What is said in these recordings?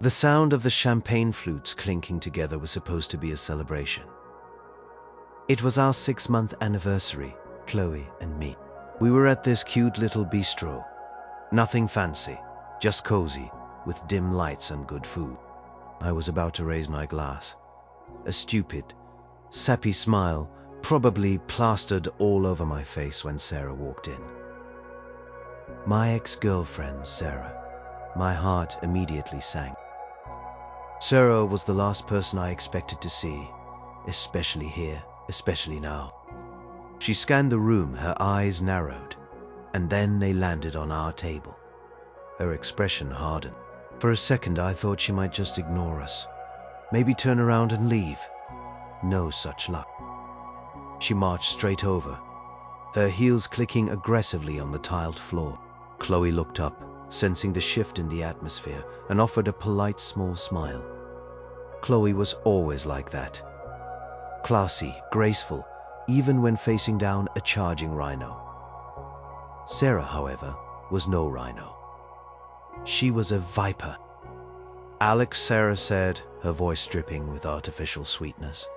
The sound of the champagne flutes clinking together was supposed to be a celebration. It was our 6-month anniversary, Chloe and me. We were at this cute little bistro. Nothing fancy, just cozy, with dim lights and good food. I was about to raise my glass. A stupid, sappy smile probably plastered all over my face when Sarah walked in. My ex-girlfriend, Sarah. My heart immediately sank. Sarah was the last person I expected to see, especially here, especially now. She scanned the room, her eyes narrowed, and then they landed on our table. Her expression hardened. For a second I thought she might just ignore us, maybe turn around and leave. No such luck. She marched straight over, her heels clicking aggressively on the tiled floor. Chloe looked up, sensing the shift in the atmosphere, and offered a polite small smile. Chloe was always like that. Classy, graceful, even when facing down a charging rhino. Sarah, however, was no rhino. She was a viper. Alex, Sarah said, her voice dripping with artificial sweetness,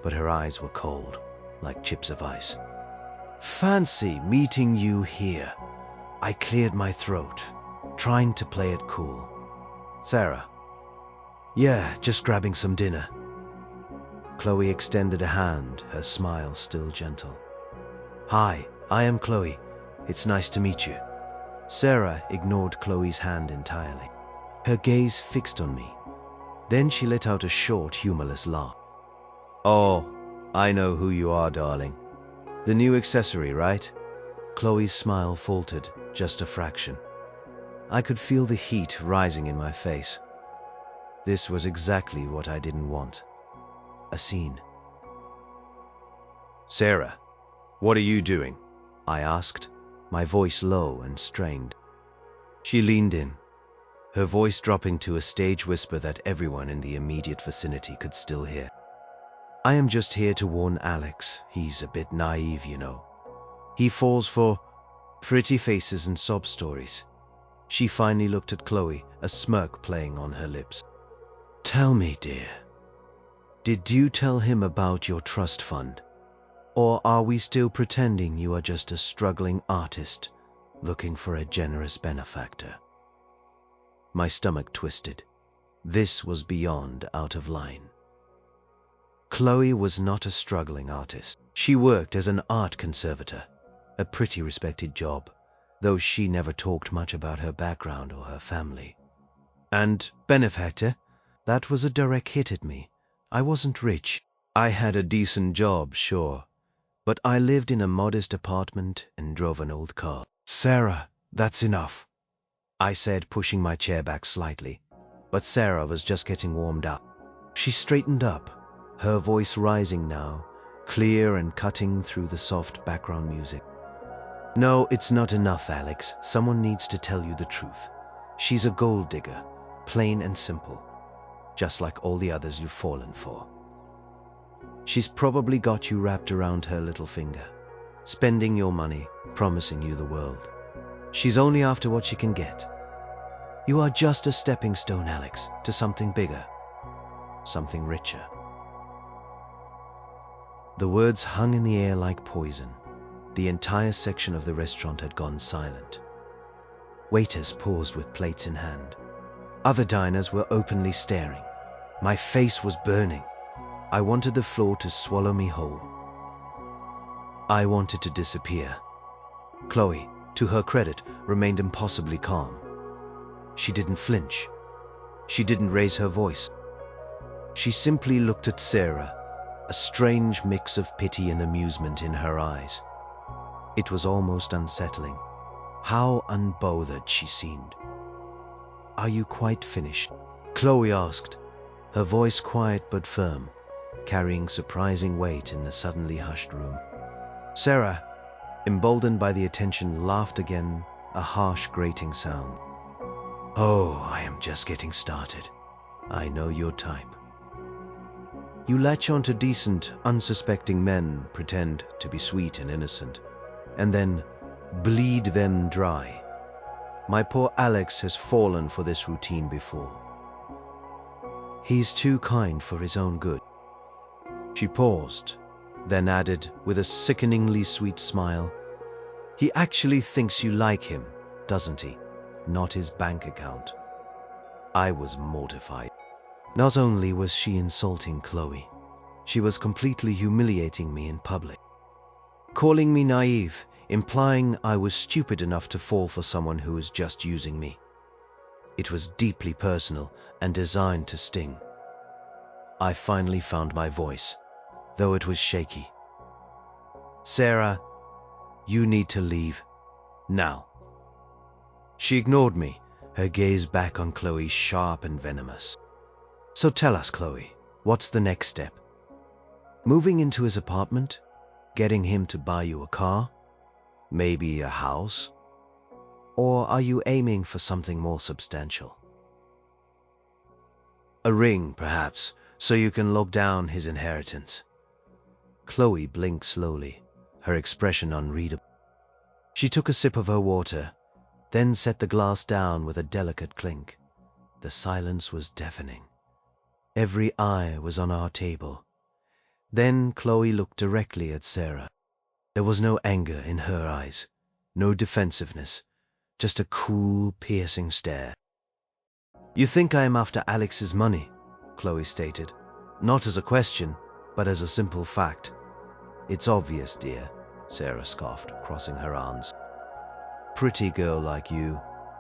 but her eyes were cold, like chips of ice. Fancy meeting you here. I cleared my throat, trying to play it cool. Sarah. Yeah, just grabbing some dinner. Chloe extended a hand, her smile still gentle. Hi, I am Chloe. It's nice to meet you. Sarah ignored Chloe's hand entirely, her gaze fixed on me. Then she let out a short, humorless laugh. Oh, I know who you are, darling. The new accessory, right? Chloe's smile faltered just a fraction. I could feel the heat rising in my face. This was exactly what I didn't want. A scene. Sarah, what are you doing? I asked, my voice low and strained. She leaned in, her voice dropping to a stage whisper that everyone in the immediate vicinity could still hear. I am just here to warn Alex. He's a bit naive, you know. He falls for pretty faces and sob stories. She finally looked at Chloe, a smirk playing on her lips. Tell me, dear, did you tell him about your trust fund? Or are we still pretending you are just a struggling artist looking for a generous benefactor? My stomach twisted. This was beyond out of line. Chloe was not a struggling artist. She worked as an art conservator, a pretty respected job, though she never talked much about her background or her family. And benefactor? That was a direct hit at me. I wasn't rich. I had a decent job, sure, but I lived in a modest apartment and drove an old car. Sarah, that's enough, I said, pushing my chair back slightly. But Sarah was just getting warmed up. She straightened up, her voice rising now, clear and cutting through the soft background music. No, it's not enough, Alex. Someone needs to tell you the truth. She's a gold digger, plain and simple, just like all the others you've fallen for. She's probably got you wrapped around her little finger, spending your money, promising you the world. She's only after what she can get. You are just a stepping stone, Alex, to something bigger, something richer. The words hung in the air like poison. The entire section of the restaurant had gone silent. Waiters paused with plates in hand. Other diners were openly staring. My face was burning. I wanted the floor to swallow me whole. I wanted to disappear. Chloe, to her credit, remained impossibly calm. She didn't flinch. She didn't raise her voice. She simply looked at Sarah, a strange mix of pity and amusement in her eyes. It was almost unsettling. How unbothered she seemed. Are you quite finished? Chloe asked, her voice quiet but firm, carrying surprising weight in the suddenly hushed room. Sarah, emboldened by the attention, laughed again, a harsh grating sound. Oh, I am just getting started. I know your type. You latch on to decent, unsuspecting men, pretend to be sweet and innocent, and then bleed them dry. My poor Alex has fallen for this routine before. He's too kind for his own good. She paused, then added with a sickeningly sweet smile, he actually thinks you like him, doesn't he? Not his bank account. I was mortified. Not only was she insulting Chloe, she was completely humiliating me in public. Calling me naive, implying I was stupid enough to fall for someone who was just using me. It was deeply personal and designed to sting. I finally found my voice, though it was shaky. Sarah, you need to leave. Now. She ignored me, her gaze back on Chloe, sharp and venomous. So tell us, Chloe, what's the next step? Moving into his apartment? Getting him to buy you a car? Maybe a house? Or are you aiming for something more substantial? A ring, perhaps, so you can lock down his inheritance. Chloe blinked slowly, her expression unreadable. She took a sip of her water, then set the glass down with a delicate clink. The silence was deafening. Every eye was on our table. Then Chloe looked directly at Sarah. There was no anger in her eyes, no defensiveness, just a cool, piercing stare. You think I am after Alex's money, Chloe stated. Not as a question, but as a simple fact. It's obvious, dear, Sarah scoffed, crossing her arms. Pretty girl like you,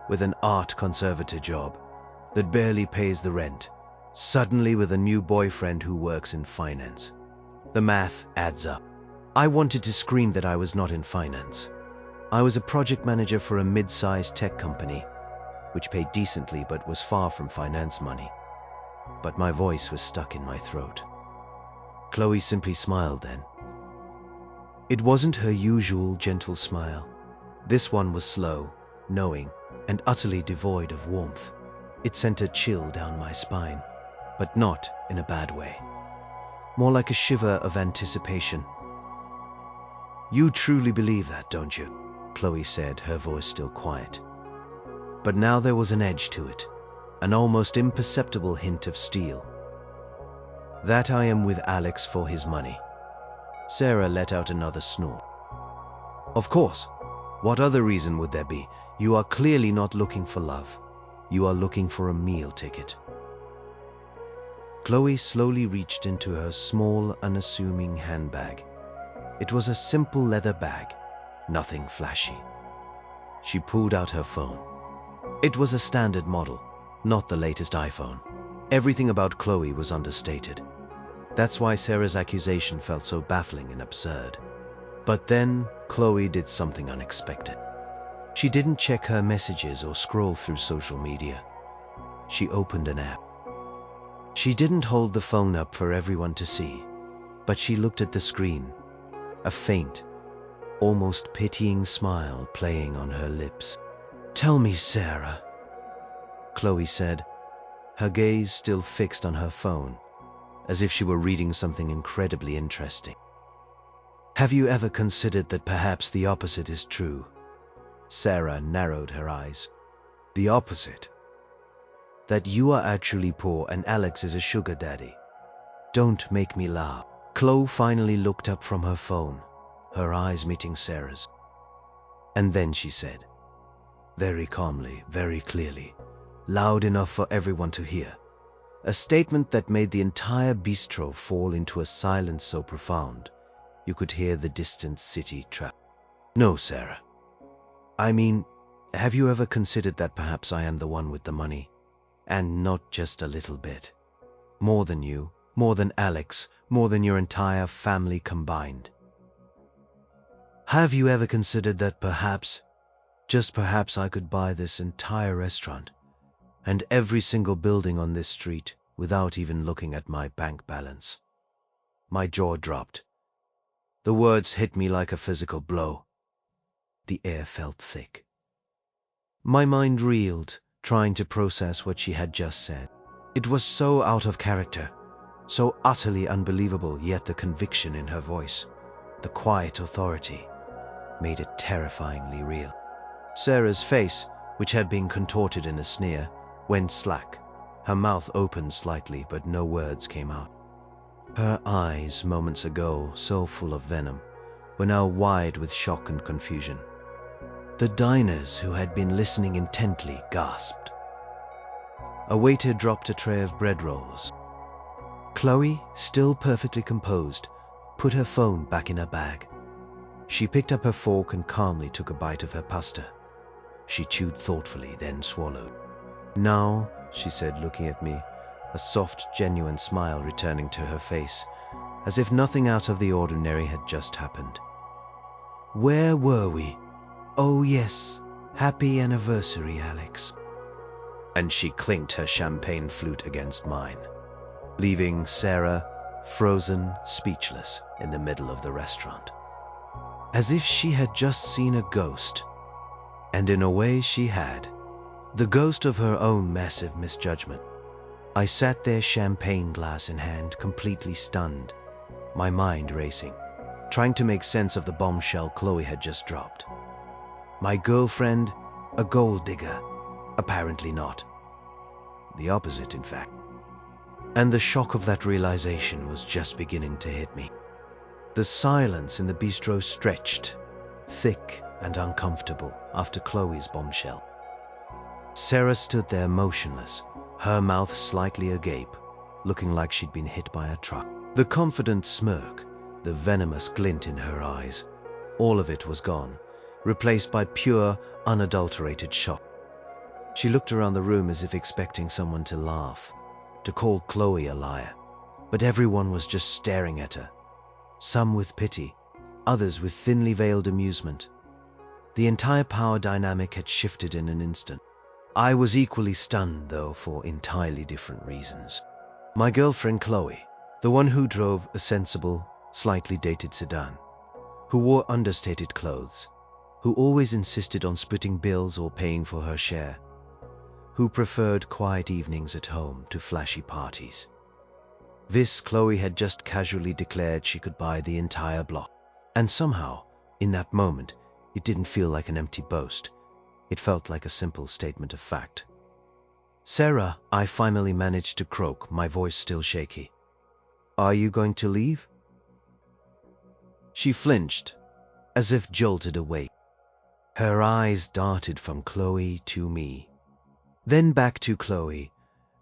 with an art conservator job that barely pays the rent, suddenly with a new boyfriend who works in finance. The math adds up. I wanted to scream that I was not in finance. I was a project manager for a mid-sized tech company, which paid decently but was far from finance money. But my voice was stuck in my throat. Chloe simply smiled then. It wasn't her usual gentle smile. This one was slow, knowing, and utterly devoid of warmth. It sent a chill down my spine, but not in a bad way. More like a shiver of anticipation. You truly believe that, don't you? Chloe said, her voice still quiet. But now there was an edge to it, an almost imperceptible hint of steel. That I am with Alex for his money. Sarah let out another snort. Of course. What other reason would there be? You are clearly not looking for love. You are looking for a meal ticket. Chloe slowly reached into her small, unassuming handbag. It was a simple leather bag, nothing flashy. She pulled out her phone. It was a standard model, not the latest iPhone. Everything about Chloe was understated. That's why Sarah's accusation felt so baffling and absurd. But then, Chloe did something unexpected. She didn't check her messages or scroll through social media. She opened an app. She didn't hold the phone up for everyone to see, but she looked at the screen, a faint, almost pitying smile playing on her lips. Tell me, Sarah, Chloe said, her gaze still fixed on her phone, as if she were reading something incredibly interesting. Have you ever considered that perhaps the opposite is true? Sarah narrowed her eyes. The opposite? That you are actually poor and Alex is a sugar daddy. Don't make me laugh. Chloe finally looked up from her phone, her eyes meeting Sarah's. And then she said, very calmly, very clearly, loud enough for everyone to hear, a statement that made the entire bistro fall into a silence so profound you could hear the distant city trap. No, Sarah. I mean, have you ever considered that perhaps I am the one with the money? And not just a little bit. More than you, more than Alex, more than your entire family combined. Have you ever considered that perhaps, just perhaps, I could buy this entire restaurant and every single building on this street without even looking at my bank balance? My jaw dropped. The words hit me like a physical blow. The air felt thick. My mind reeled, trying to process what she had just said. It was so out of character, so utterly unbelievable, yet the conviction in her voice, the quiet authority, made it terrifyingly real. Sarah's face, which had been contorted in a sneer, went slack, Her mouth opened slightly, but no words came out. Her eyes, moments ago so full of venom, were now wide with shock and confusion. The diners, who had been listening intently, gasped. A waiter dropped a tray of bread rolls. Chloe, still perfectly composed, put her phone back in her bag. She picked up her fork and calmly took a bite of her pasta. She chewed thoughtfully, then swallowed. "Now," she said, looking at me, a soft, genuine smile returning to her face, as if nothing out of the ordinary had just happened. "Where were we? Oh yes, happy anniversary, Alex." And she clinked her champagne flute against mine, leaving Sarah frozen, speechless, in the middle of the restaurant. As if she had just seen a ghost. And in a way she had. The ghost of her own massive misjudgment. I sat there, champagne glass in hand, completely stunned, my mind racing, trying to make sense of the bombshell Chloe had just dropped. My girlfriend, a gold digger? Apparently not. The opposite, in fact. And the shock of that realization was just beginning to hit me. The silence in the bistro stretched, thick and uncomfortable, after Chloe's bombshell. Sarah stood there motionless, her mouth slightly agape, looking like she'd been hit by a truck. The confident smirk, the venomous glint in her eyes, all of it was gone, replaced by pure, unadulterated shock. She looked around the room as if expecting someone to laugh, to call Chloe a liar, but everyone was just staring at her, some with pity, others with thinly veiled amusement. The entire power dynamic had shifted in an instant. I was equally stunned, though for entirely different reasons. My girlfriend Chloe, the one who drove a sensible, slightly dated sedan, who wore understated clothes, who always insisted on splitting bills or paying for her share, who preferred quiet evenings at home to flashy parties. This Chloe had just casually declared she could buy the entire block. And somehow, in that moment, it didn't feel like an empty boast. It felt like a simple statement of fact. "Sarah," I finally managed to croak, my voice still shaky. "Are you going to leave?" She flinched, as if jolted awake. Her eyes darted from Chloe to me, then back to Chloe,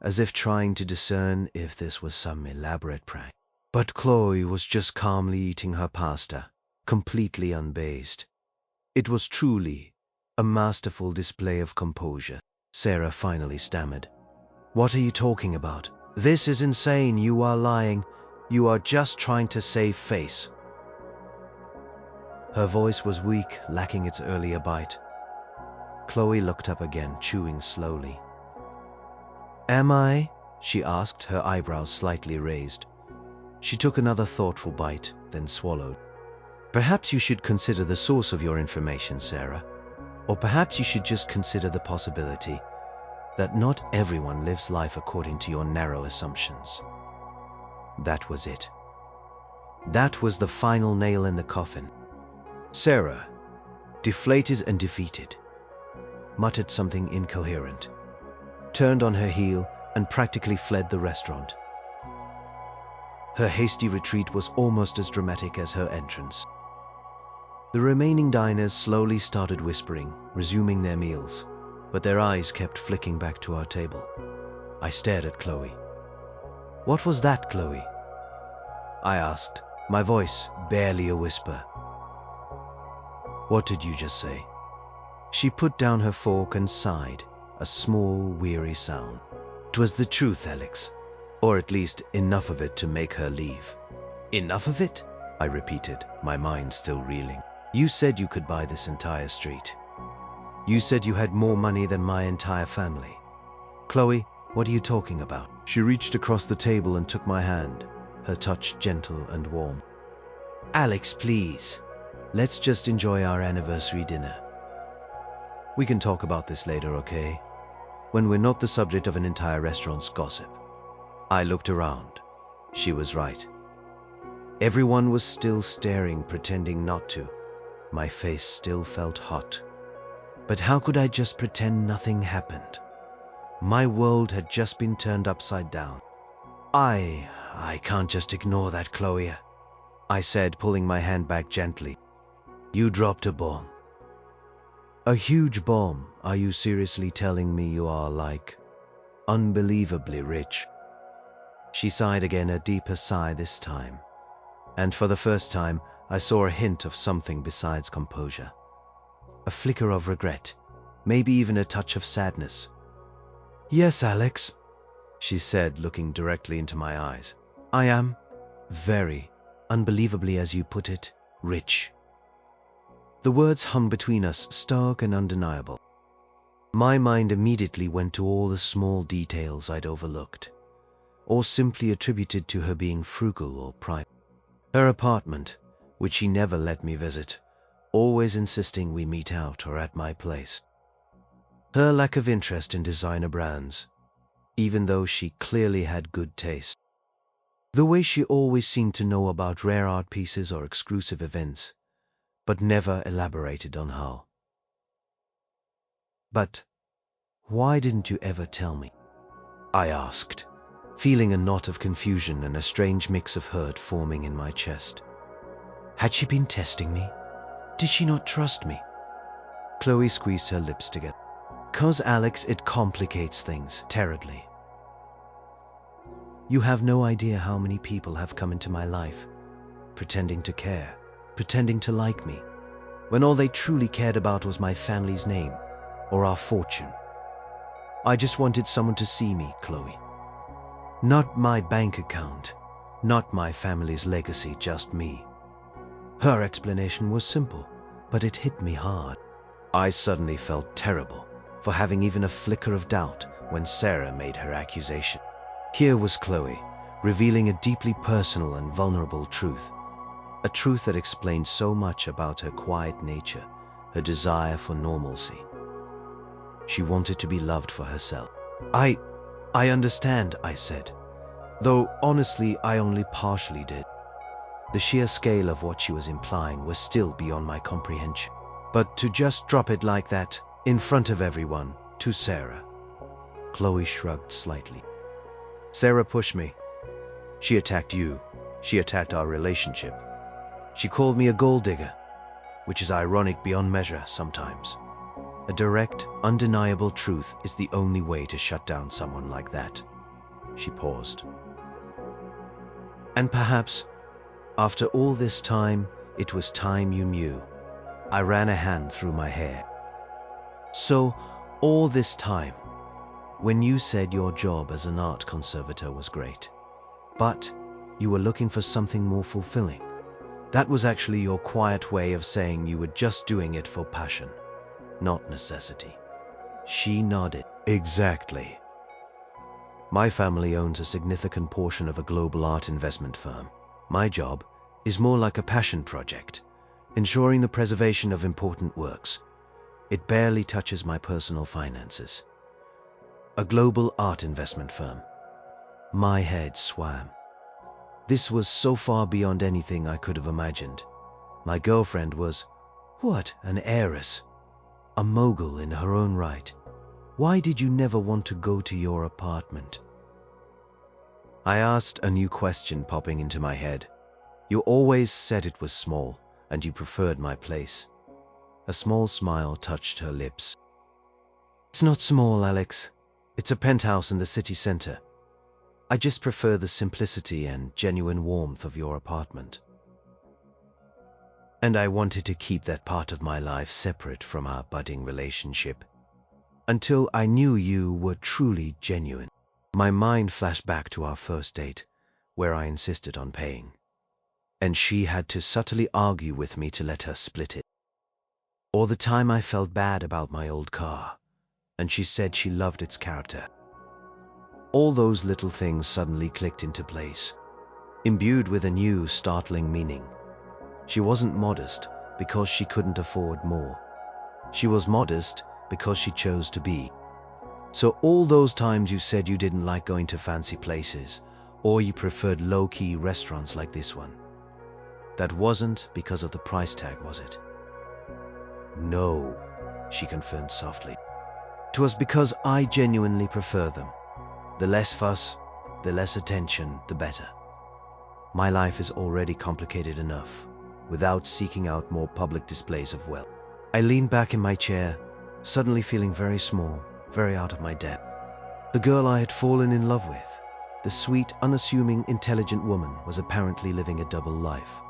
as if trying to discern if this was some elaborate prank. But Chloe was just calmly eating her pasta, completely unfazed. It was truly a masterful display of composure. Sarah finally stammered. "What are you talking about? This is insane. You are lying. You are just trying to save face." Her voice was weak, lacking its earlier bite. Chloe looked up again, chewing slowly. "Am I?" she asked, her eyebrows slightly raised. She took another thoughtful bite, then swallowed. "Perhaps you should consider the source of your information, Sarah. Or perhaps you should just consider the possibility that not everyone lives life according to your narrow assumptions." That was it. That was the final nail in the coffin. Sarah, deflated and defeated, muttered something incoherent, turned on her heel, and practically fled the restaurant. Her hasty retreat was almost as dramatic as her entrance. The remaining diners slowly started whispering, resuming their meals, but their eyes kept flicking back to our table. I stared at Chloe. "What was that, Chloe?" I asked, my voice barely a whisper. "What did you just say?" She put down her fork and sighed, a small, weary sound. "It was the truth, Alex. Or at least enough of it to make her leave." "Enough of it?" I repeated, my mind still reeling. "You said you could buy this entire street. You said you had more money than my entire family. Chloe, what are you talking about?" She reached across the table and took my hand, her touch gentle and warm. "Alex, please. Let's just enjoy our anniversary dinner. We can talk about this later, okay? When we're not the subject of an entire restaurant's gossip." I looked around. She was right. Everyone was still staring, pretending not to. My face still felt hot. But how could I just pretend nothing happened? My world had just been turned upside down. I can't just ignore that, Chloe, I said, pulling my hand back gently. You dropped a bomb. A huge bomb. Are you seriously telling me you are, like, unbelievably rich? She sighed again, a deeper sigh this time. And for the first time, I saw a hint of something besides composure. A flicker of regret, maybe even a touch of sadness. Yes, Alex, she said, looking directly into my eyes. I am very, unbelievably, as you put it, rich. The words hung between us, stark and undeniable. My mind immediately went to all the small details I'd overlooked, or simply attributed to her being frugal or private. Her apartment, which she never let me visit, always insisting we meet out or at my place. Her lack of interest in designer brands, even though she clearly had good taste. The way she always seemed to know about rare art pieces or exclusive events, but never elaborated on how. But why didn't you ever tell me? I asked, feeling a knot of confusion and a strange mix of hurt forming in my chest. Had she been testing me? Did she not trust me? Chloe squeezed her lips together. 'Cause, Alex, it complicates things terribly. You have no idea how many people have come into my life, pretending to care, pretending to like me, when all they truly cared about was my family's name or our fortune. I just wanted someone to see me, Chloe. Not my bank account, not my family's legacy, just me. Her explanation was simple, but it hit me hard. I suddenly felt terrible for having even a flicker of doubt when Sarah made her accusation. Here was Chloe, revealing a deeply personal and vulnerable truth. A truth that explained so much about her quiet nature, her desire for normalcy. She wanted to be loved for herself. I understand, I said, though honestly I only partially did. The sheer scale of what she was implying was still beyond my comprehension. But to just drop it like that, in front of everyone, to Sarah. Chloe shrugged slightly. Sarah pushed me. She attacked you. She attacked our relationship. She called me a gold digger, which is ironic beyond measure sometimes. A direct, undeniable truth is the only way to shut down someone like that. She paused. And perhaps, after all this time, it was time you knew. I ran a hand through my hair. So, all this time, when you said your job as an art conservator was great, but you were looking for something more fulfilling, that was actually your quiet way of saying you were just doing it for passion, not necessity. She nodded. Exactly. My family owns a significant portion of a global art investment firm. My job is more like a passion project, ensuring the preservation of important works. It barely touches my personal finances. A global art investment firm. My head swam. This was so far beyond anything I could have imagined. My girlfriend was, what, an heiress? A mogul in her own right. Why did you never want to go to your apartment? I asked, a new question popping into my head. You always said it was small, and you preferred my place. A small smile touched her lips. It's not small, Alex. It's a penthouse in the city center. I just prefer the simplicity and genuine warmth of your apartment. And I wanted to keep that part of my life separate from our budding relationship. Until I knew you were truly genuine. My mind flashed back to our first date, where I insisted on paying. And she had to subtly argue with me to let her split it. Or the time I felt bad about my old car, and she said she loved its character. All those little things suddenly clicked into place, imbued with a new, startling meaning. She wasn't modest because she couldn't afford more. She was modest because she chose to be. So all those times you said you didn't like going to fancy places, or you preferred low-key restaurants like this one, that wasn't because of the price tag, was it? No, she confirmed softly. 'Twas because I genuinely prefer them. The less fuss, the less attention, the better. My life is already complicated enough, without seeking out more public displays of wealth. I leaned back in my chair, suddenly feeling very small, very out of my depth. The girl I had fallen in love with, the sweet, unassuming, intelligent woman, was apparently living a double life.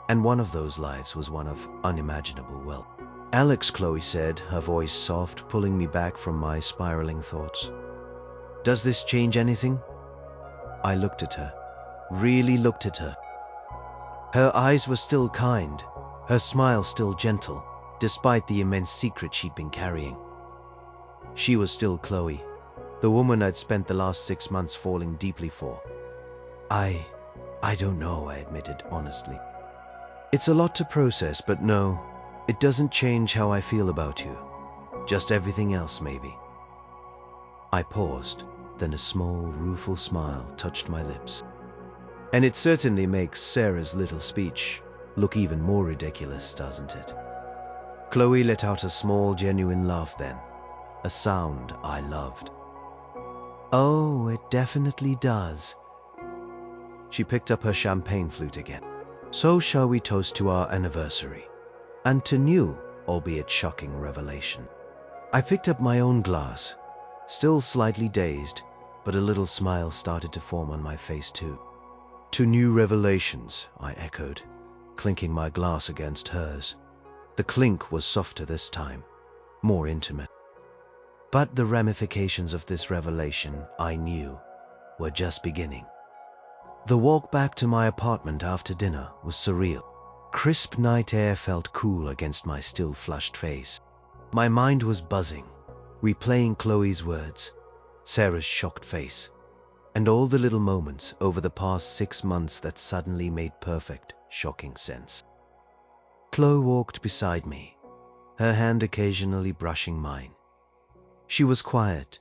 And one of those lives was one of unimaginable wealth. Alex, Chloe said, her voice soft, pulling me back from my spiraling thoughts. Does this change anything? I looked at her, really looked at her. Her eyes were still kind, her smile still gentle, despite the immense secret she'd been carrying. She was still Chloe, the woman I'd spent the last 6 months falling deeply for. I don't know, I admitted honestly. It's a lot to process, but no, it doesn't change how I feel about you. Just everything else, maybe. I paused, then a small, rueful smile touched my lips. And it certainly makes Sarah's little speech look even more ridiculous, doesn't it? Chloe let out a small, genuine laugh then, a sound I loved. Oh, it definitely does. She picked up her champagne flute again. So shall we toast to our anniversary, and to new, albeit shocking, revelation. I picked up my own glass, still slightly dazed, but a little smile started to form on my face too. To new revelations, I echoed, clinking my glass against hers. The clink was softer this time, more intimate. But the ramifications of this revelation, I knew, were just beginning. The walk back to my apartment after dinner was surreal. Crisp night air felt cool against my still flushed face. My mind was buzzing, replaying Chloe's words, Sarah's shocked face, and all the little moments over the past 6 months that suddenly made perfect, shocking sense. Chloe walked beside me, her hand occasionally brushing mine. She was quiet,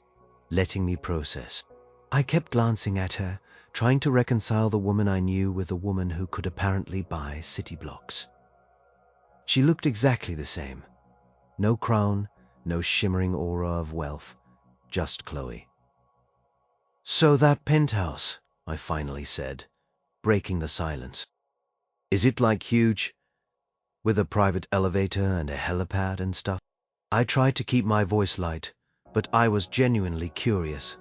letting me process. I kept glancing at her, trying to reconcile the woman I knew with the woman who could apparently buy city blocks. She looked exactly the same. No crown, no shimmering aura of wealth, just Chloe. So that penthouse, I finally said, breaking the silence. Is it like huge? With a private elevator and a helipad and stuff? I tried to keep my voice light, but I was genuinely curious.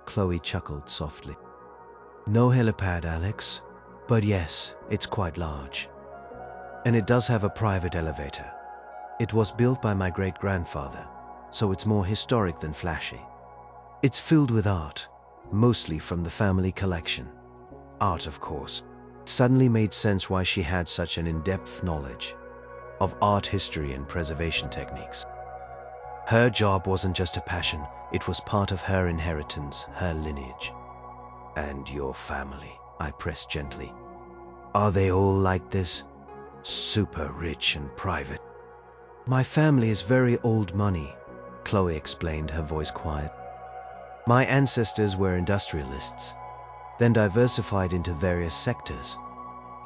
Chloe chuckled softly. No helipad, Alex, but yes, it's quite large. And it does have a private elevator. It was built by my great-grandfather, so it's more historic than flashy. It's filled with art, mostly from the family collection. Art, of course. It suddenly made sense why she had such an in-depth knowledge of art history and preservation techniques. Her job wasn't just a passion, it was part of her inheritance, her lineage. And your family, I pressed gently. Are they all like this? Super rich and private? My family is very old money, Chloe explained, her voice quiet. My ancestors were industrialists, then diversified into various sectors,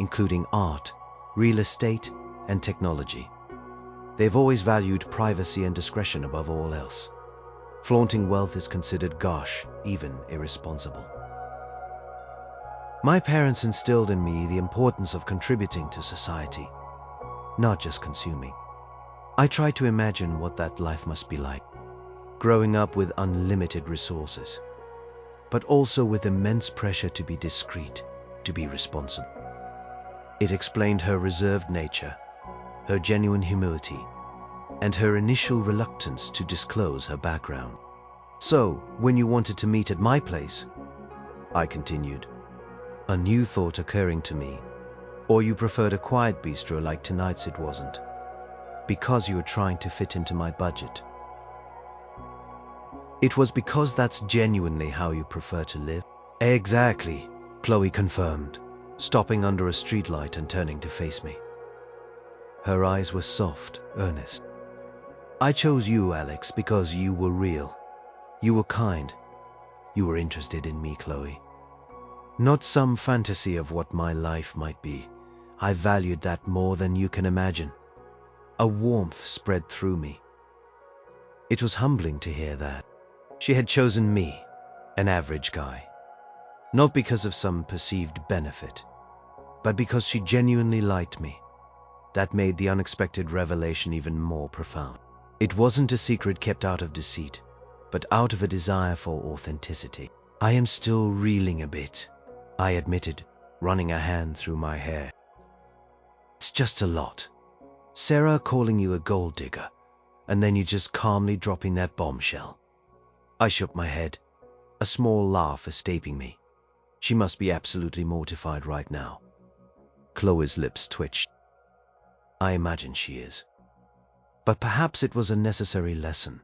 including art, real estate, and technology. They've always valued privacy and discretion above all else. Flaunting wealth is considered gauche, even irresponsible. My parents instilled in me the importance of contributing to society, not just consuming. I try to imagine what that life must be like, growing up with unlimited resources, but also with immense pressure to be discreet, to be responsible. It explained her reserved nature, her genuine humility, and her initial reluctance to disclose her background. So, when you wanted to meet at my place, I continued, a new thought occurring to me, or you preferred a quiet bistro like tonight's, it wasn't, because you were trying to fit into my budget. It was because that's genuinely how you prefer to live. Exactly, Chloe confirmed, stopping under a streetlight and turning to face me. Her eyes were soft, earnest. I chose you, Alex, because you were real. You were kind. You were interested in me, Chloe. Not some fantasy of what my life might be. I valued that more than you can imagine. A warmth spread through me. It was humbling to hear that. She had chosen me, an average guy, not because of some perceived benefit, but because she genuinely liked me. That made the unexpected revelation even more profound. It wasn't a secret kept out of deceit, but out of a desire for authenticity. I am still reeling a bit, I admitted, running a hand through my hair. It's just a lot. Sarah calling you a gold digger, and then you just calmly dropping that bombshell. I shook my head, a small laugh escaping me. She must be absolutely mortified right now. Chloe's lips twitched. I imagine she is. But perhaps it was a necessary lesson.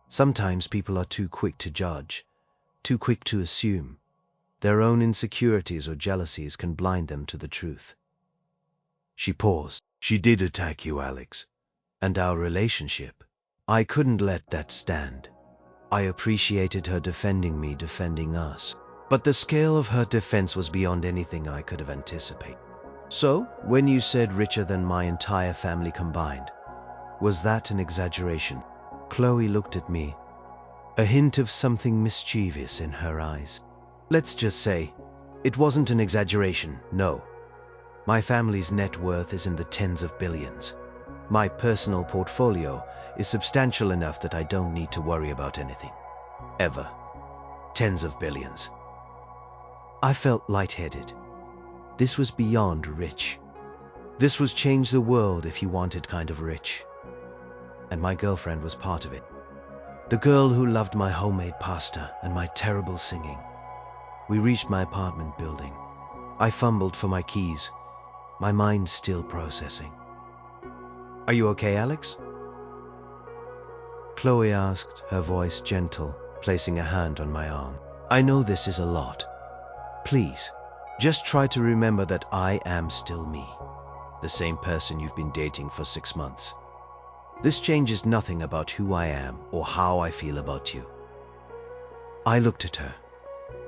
Sometimes people are too quick to judge, too quick to assume. Their own insecurities or jealousies can blind them to the truth. She paused. She did attack you, Alex. And our relationship. I couldn't let that stand. I appreciated her defending me, defending us. But the scale of her defense was beyond anything I could have anticipated. So, when you said richer than my entire family combined, was that an exaggeration? Chloe looked at me, a hint of something mischievous in her eyes. Let's just say, it wasn't an exaggeration, no. My family's net worth is in the tens of billions. My personal portfolio is substantial enough that I don't need to worry about anything. Ever. Tens of billions. I felt lightheaded. This was beyond rich. This was change the world if you wanted kind of rich. And my girlfriend was part of it. The girl who loved my homemade pasta and my terrible singing. We reached my apartment building. I fumbled for my keys, my mind still processing. Are you okay, Alex? Chloe asked, her voice gentle, placing a hand on my arm. I know this is a lot. Please, just try to remember that I am still me, the same person you've been dating for 6 months. This changes nothing about who I am or how I feel about you. I looked at her.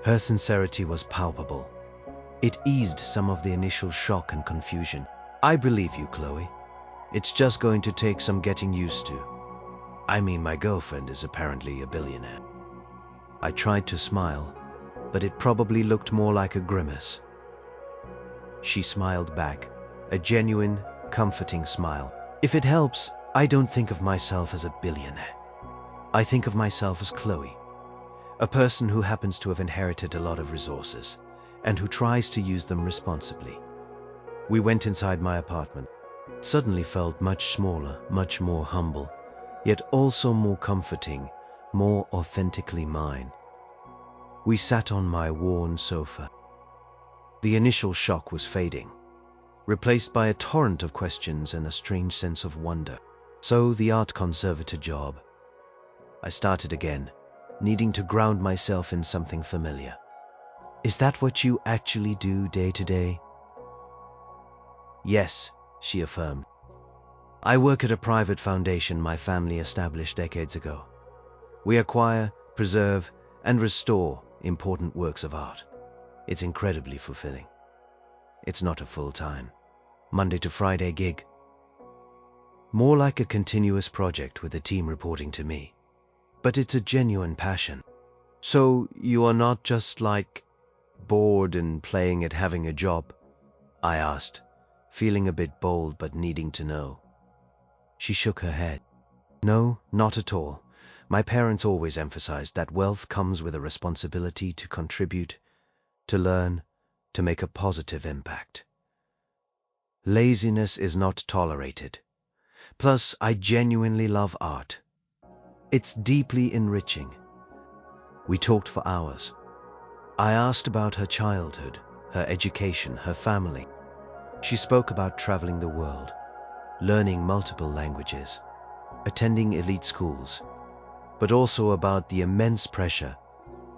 Her sincerity was palpable. It eased some of the initial shock and confusion. I believe you, Chloe. It's just going to take some getting used to. I mean, my girlfriend is apparently a billionaire. I tried to smile, but it probably looked more like a grimace. She smiled back, a genuine, comforting smile. If it helps, I don't think of myself as a billionaire. I think of myself as Chloe, a person who happens to have inherited a lot of resources and who tries to use them responsibly. We went inside my apartment. It suddenly felt much smaller, much more humble, yet also more comforting, more authentically mine. We sat on my worn sofa. The initial shock was fading, replaced by a torrent of questions and a strange sense of wonder. So the art conservator job. I started again, needing to ground myself in something familiar. Is that what you actually do day to day? Yes, she affirmed. I work at a private foundation my family established decades ago. We acquire, preserve, and restore important works of art. It's incredibly fulfilling. It's not a full-time, Monday to Friday gig. More like a continuous project with a team reporting to me. But it's a genuine passion. So you are not just like bored and playing at having a job? I asked, feeling a bit bold but needing to know. She shook her head. No, not at all. My parents always emphasized that wealth comes with a responsibility to contribute, to learn, to make a positive impact. Laziness is not tolerated. Plus, I genuinely love art. It's deeply enriching. We talked for hours. I asked about her childhood, her education, her family. She spoke about traveling the world, learning multiple languages, attending elite schools, but also about the immense pressure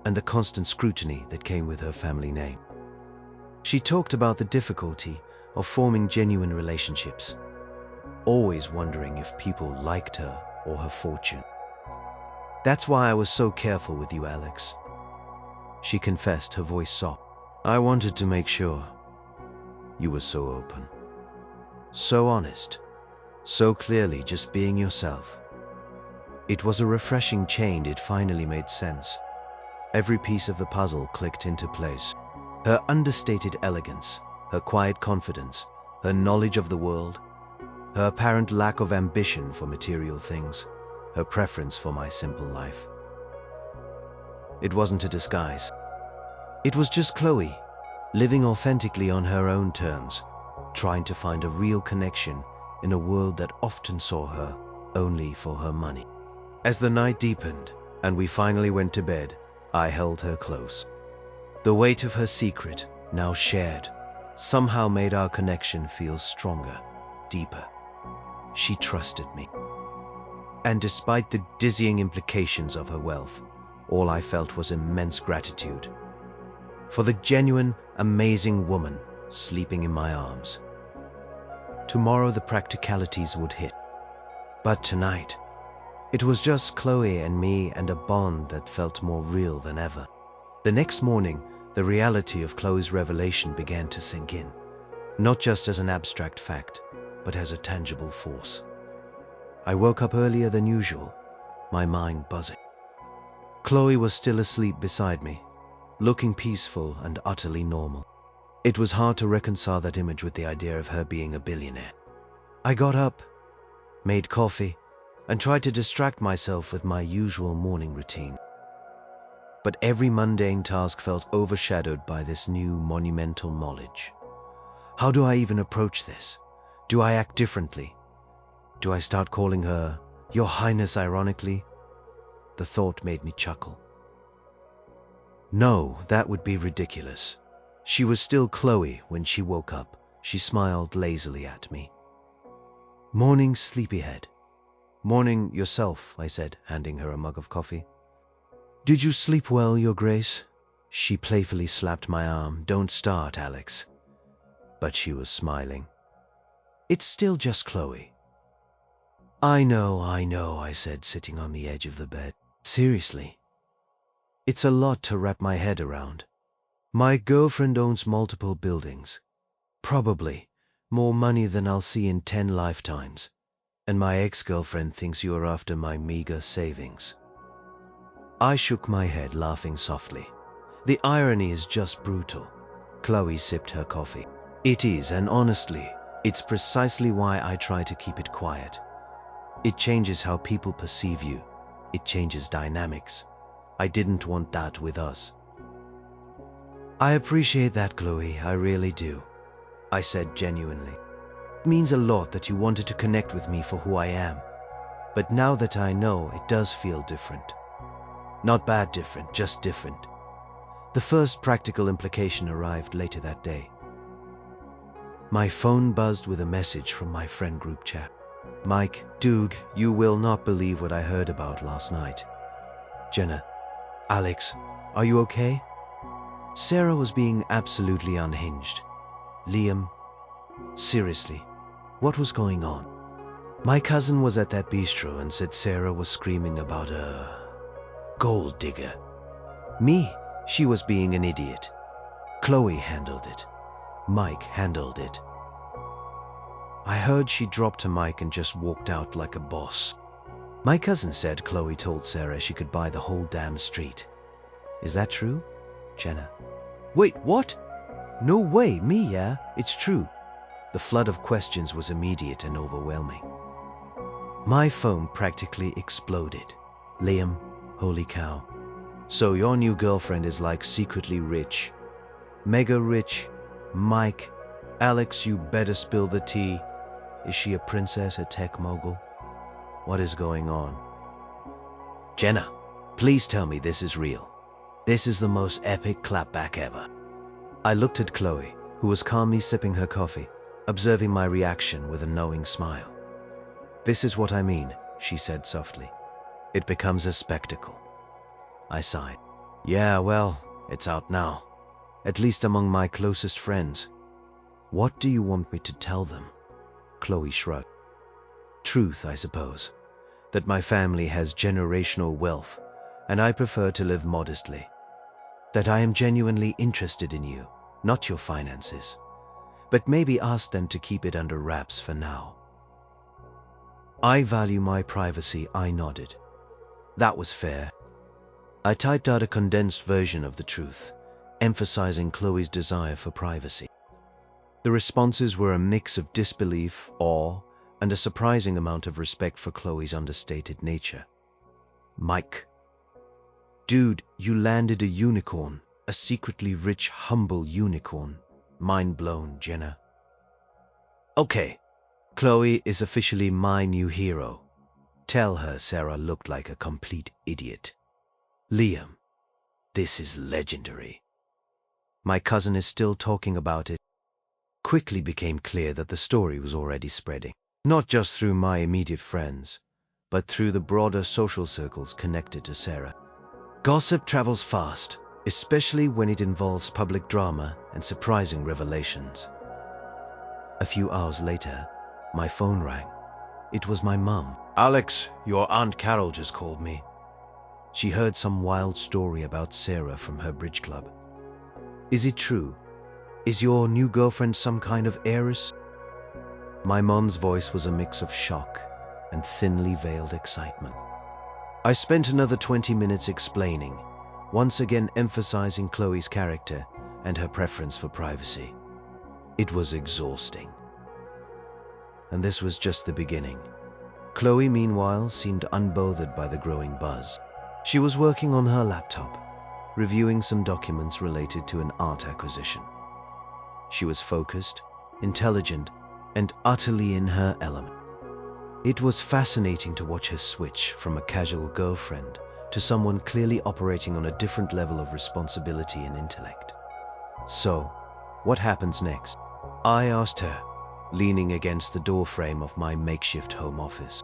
and the constant scrutiny that came with her family name. She talked about the difficulty of forming genuine relationships, always wondering if people liked her or her fortune. That's why I was so careful with you, Alex. She confessed, her voice soft. I wanted to make sure. You were so open, so honest, so clearly just being yourself. It was a refreshing change. It finally made sense. Every piece of the puzzle clicked into place. Her understated elegance, her quiet confidence, her knowledge of the world, her apparent lack of ambition for material things, her preference for my simple life. It wasn't a disguise. It was just Chloe, living authentically on her own terms, trying to find a real connection in a world that often saw her only for her money. As the night deepened and we finally went to bed, I held her close. The weight of her secret, now shared, somehow made our connection feel stronger, deeper. She trusted me. And despite the dizzying implications of her wealth, all I felt was immense gratitude for the genuine, amazing woman sleeping in my arms. Tomorrow the practicalities would hit. But tonight, it was just Chloe and me, and a bond that felt more real than ever. The next morning, the reality of Chloe's revelation began to sink in, not just as an abstract fact, but as a tangible force. I woke up earlier than usual, my mind buzzing. Chloe was still asleep beside me, looking peaceful and utterly normal. It was hard to reconcile that image with the idea of her being a billionaire. I got up, made coffee, and tried to distract myself with my usual morning routine. But every mundane task felt overshadowed by this new monumental knowledge. How do I even approach this? Do I act differently? Do I start calling her Your Highness ironically? The thought made me chuckle. No, that would be ridiculous. She was still Chloe when she woke up. She smiled lazily at me. Morning, sleepyhead. Morning yourself, I said, handing her a mug of coffee. Did you sleep well, Your Grace? She playfully slapped my arm. Don't start, Alex. But she was smiling. It's still just Chloe. I know, I said, sitting on the edge of the bed. Seriously. It's a lot to wrap my head around. My girlfriend owns multiple buildings. Probably more money than I'll see in 10 lifetimes. And my ex-girlfriend thinks you're after my meager savings. I shook my head, laughing softly. The irony is just brutal. Chloe sipped her coffee. It is, and honestly, it's precisely why I try to keep it quiet. It changes how people perceive you. It changes dynamics. I didn't want that with us. I appreciate that, Chloe, I really do, I said genuinely. It means a lot that you wanted to connect with me for who I am. But now that I know, it does feel different. Not bad different, just different. The first practical implication arrived later that day. My phone buzzed with a message from my friend group chat. Mike, Doug, you will not believe what I heard about last night. Jenna, Alex, are you okay? Sarah was being absolutely unhinged. Liam, seriously, what was going on? My cousin was at that bistro and said Sarah was screaming about a gold digger. Me, she was being an idiot. Chloe handled it. Mike handled it. I heard she dropped her mic and just walked out like a boss. My cousin said Chloe told Sarah she could buy the whole damn street. Is that true? Jenna. Wait, what? No way, me, yeah, it's true. The flood of questions was immediate and overwhelming. My phone practically exploded. Liam, holy cow. So your new girlfriend is like secretly rich. Mega rich. Mike, Alex, you better spill the tea. Is she a princess, a tech mogul? What is going on? Jenna, please tell me this is real. This is the most epic clapback ever. I looked at Chloe, who was calmly sipping her coffee, observing my reaction with a knowing smile. This is what I mean, she said softly. It becomes a spectacle. I sighed. Yeah, well, it's out now. At least among my closest friends. What do you want me to tell them? Chloe shrugged. Truth, I suppose. That my family has generational wealth, and I prefer to live modestly. That I am genuinely interested in you, not your finances. But maybe ask them to keep it under wraps for now. I value my privacy, I nodded. That was fair. I typed out a condensed version of the truth, emphasizing Chloe's desire for privacy. The responses were a mix of disbelief, awe, and a surprising amount of respect for Chloe's understated nature. Mike. Dude, you landed a unicorn. A secretly rich, humble unicorn. Mind blown, Jenna. Okay, Chloe is officially my new hero. Tell her Sarah looked like a complete idiot. Liam, this is legendary. My cousin is still talking about it. Quickly became clear that the story was already spreading, not just through my immediate friends, but through the broader social circles connected to Sarah. Gossip travels fast, especially when it involves public drama and surprising revelations. A few hours later, my phone rang. It was my mum. Alex, your Aunt Carol just called me. She heard some wild story about Sarah from her bridge club. Is it true? Is your new girlfriend some kind of heiress? My mom's voice was a mix of shock and thinly veiled excitement. I spent another 20 minutes explaining, once again emphasizing Chloe's character and her preference for privacy. It was exhausting. And this was just the beginning. Chloe, meanwhile, seemed unbothered by the growing buzz. She was working on her laptop, reviewing some documents related to an art acquisition. She was focused, intelligent, and utterly in her element. It was fascinating to watch her switch from a casual girlfriend to someone clearly operating on a different level of responsibility and intellect. So, what happens next? I asked her, leaning against the doorframe of my makeshift home office.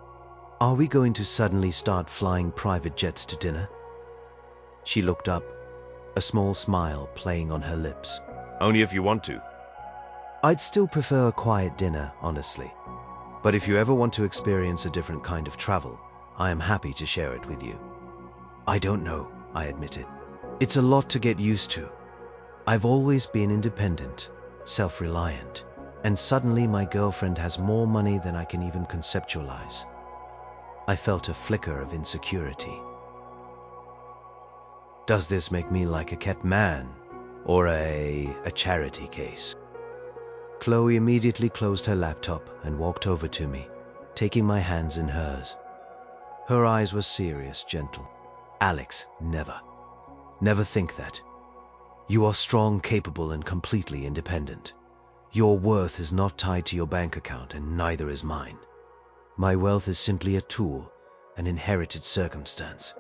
Are we going to suddenly start flying private jets to dinner? She looked up, a small smile playing on her lips. Only if you want to. I'd still prefer a quiet dinner, honestly. But if you ever want to experience a different kind of travel, I am happy to share it with you. I don't know, I admitted. It's a lot to get used to. I've always been independent, self-reliant, and suddenly my girlfriend has more money than I can even conceptualize. I felt a flicker of insecurity. Does this make me like a kept man or a charity case? Chloe immediately closed her laptop and walked over to me, taking my hands in hers. Her eyes were serious, gentle. Alex, never. Never think that. You are strong, capable, and completely independent. Your worth is not tied to your bank account, and neither is mine. My wealth is simply a tool, an inherited circumstance.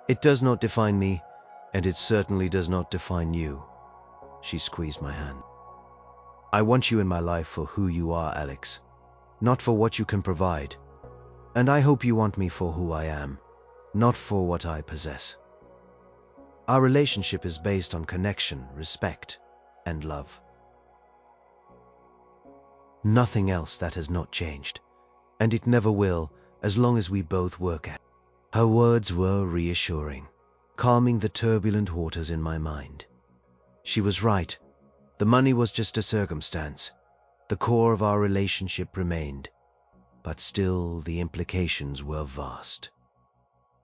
It does not define me, and it certainly does not define you. She squeezed my hand. I want you in my life for who you are, Alex, not for what you can provide. And I hope you want me for who I am, not for what I possess. Our relationship is based on connection, respect, and love. Nothing else that has not changed, and it never will as long as we both work at it. Her words were reassuring, calming the turbulent waters in my mind. She was right. The money was just a circumstance. The core of our relationship remained, but still the implications were vast.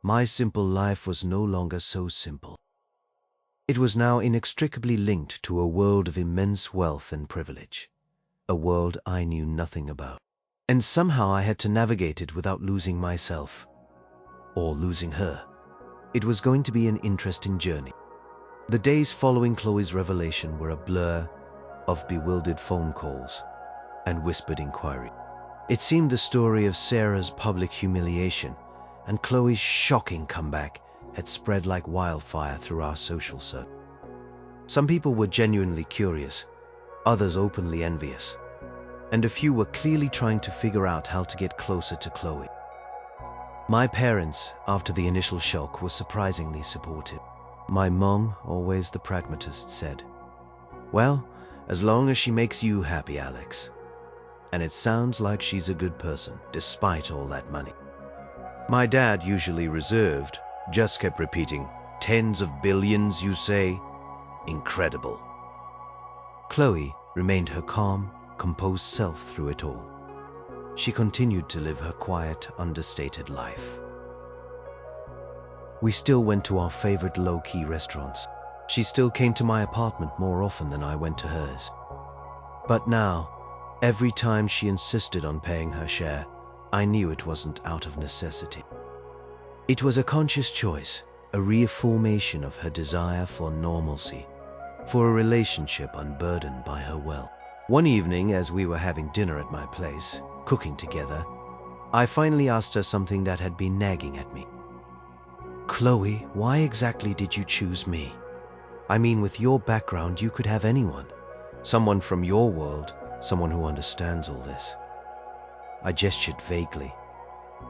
My simple life was no longer so simple. It was now inextricably linked to a world of immense wealth and privilege, a world I knew nothing about. And somehow I had to navigate it without losing myself, or losing her. It was going to be an interesting journey. The days following Chloe's revelation were a blur of bewildered phone calls and whispered inquiry. It seemed the story of Sarah's public humiliation and Chloe's shocking comeback had spread like wildfire through our social circle. Some people were genuinely curious, others openly envious, and a few were clearly trying to figure out how to get closer to Chloe. My parents, after the initial shock, were surprisingly supportive. My mom, always the pragmatist, said, "Well, as long as she makes you happy, Alex. And it sounds like she's a good person, despite all that money." My dad, usually reserved, just kept repeating, "Tens of billions, you say? Incredible." Chloe remained her calm, composed self through it all. She continued to live her quiet, understated life. We still went to our favorite low-key restaurants. She still came to my apartment more often than I went to hers. But now, every time she insisted on paying her share, I knew it wasn't out of necessity. It was a conscious choice, a reaffirmation of her desire for normalcy, for a relationship unburdened by her wealth. One evening, as we were having dinner at my place, cooking together, I finally asked her something that had been nagging at me. "Chloe, why exactly did you choose me? I mean, with your background, you could have anyone. Someone from your world, someone who understands all this." I gestured vaguely.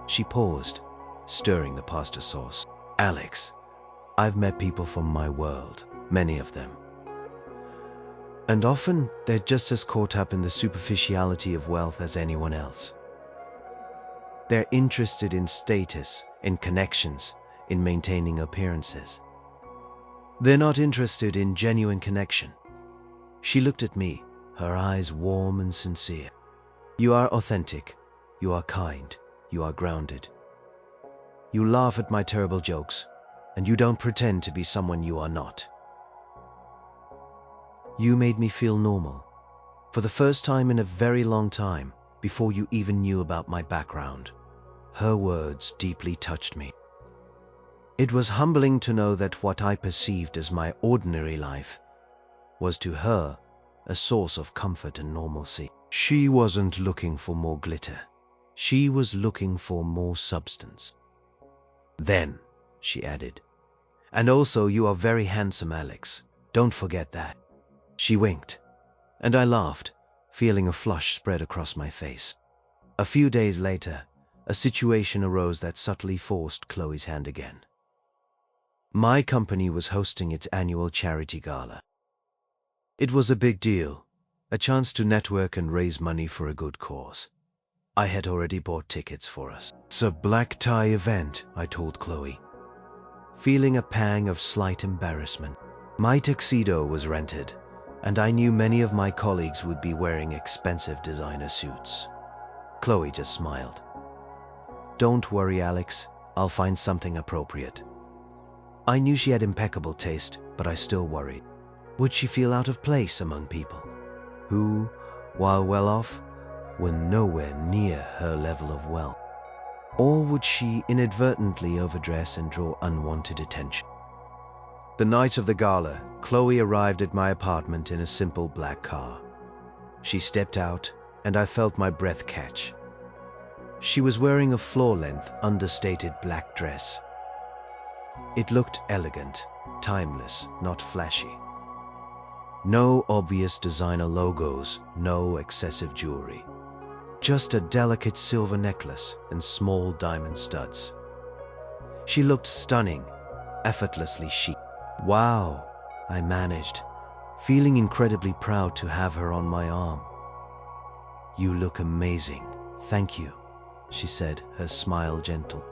She paused, stirring the pasta sauce. "Alex, I've met people from my world, many of them. And often they're just as caught up in the superficiality of wealth as anyone else. They're interested in status, in connections, in maintaining appearances. They're not interested in genuine connection." She looked at me, her eyes warm and sincere. "You are authentic, you are kind, you are grounded. You laugh at my terrible jokes, and you don't pretend to be someone you are not. You made me feel normal, for the first time in a very long time, before you even knew about my background." Her words deeply touched me. It was humbling to know that what I perceived as my ordinary life was to her a source of comfort and normalcy. She wasn't looking for more glitter. She was looking for more substance. "Then," she added, "and also you are very handsome, Alex. Don't forget that." She winked, and I laughed, feeling a flush spread across my face. A few days later, a situation arose that subtly forced Chloe's hand again. My company was hosting its annual charity gala. It was a big deal, a chance to network and raise money for a good cause. I had already bought tickets for us. "It's a black tie event," I told Chloe, feeling a pang of slight embarrassment. My tuxedo was rented, and I knew many of my colleagues would be wearing expensive designer suits. Chloe just smiled. "Don't worry, Alex, I'll find something appropriate." I knew she had impeccable taste, but I still worried. Would she feel out of place among people who, while well off, were nowhere near her level of wealth? Or would she inadvertently overdress and draw unwanted attention? The night of the gala, Chloe arrived at my apartment in a simple black car. She stepped out, and I felt my breath catch. She was wearing a floor-length, understated black dress. It looked elegant, timeless, not flashy. No obvious designer logos, no excessive jewelry. Just a delicate silver necklace and small diamond studs. She looked stunning, effortlessly chic. "Wow," I managed, feeling incredibly proud to have her on my arm. "You look amazing, thank you," she said, her smile gentle.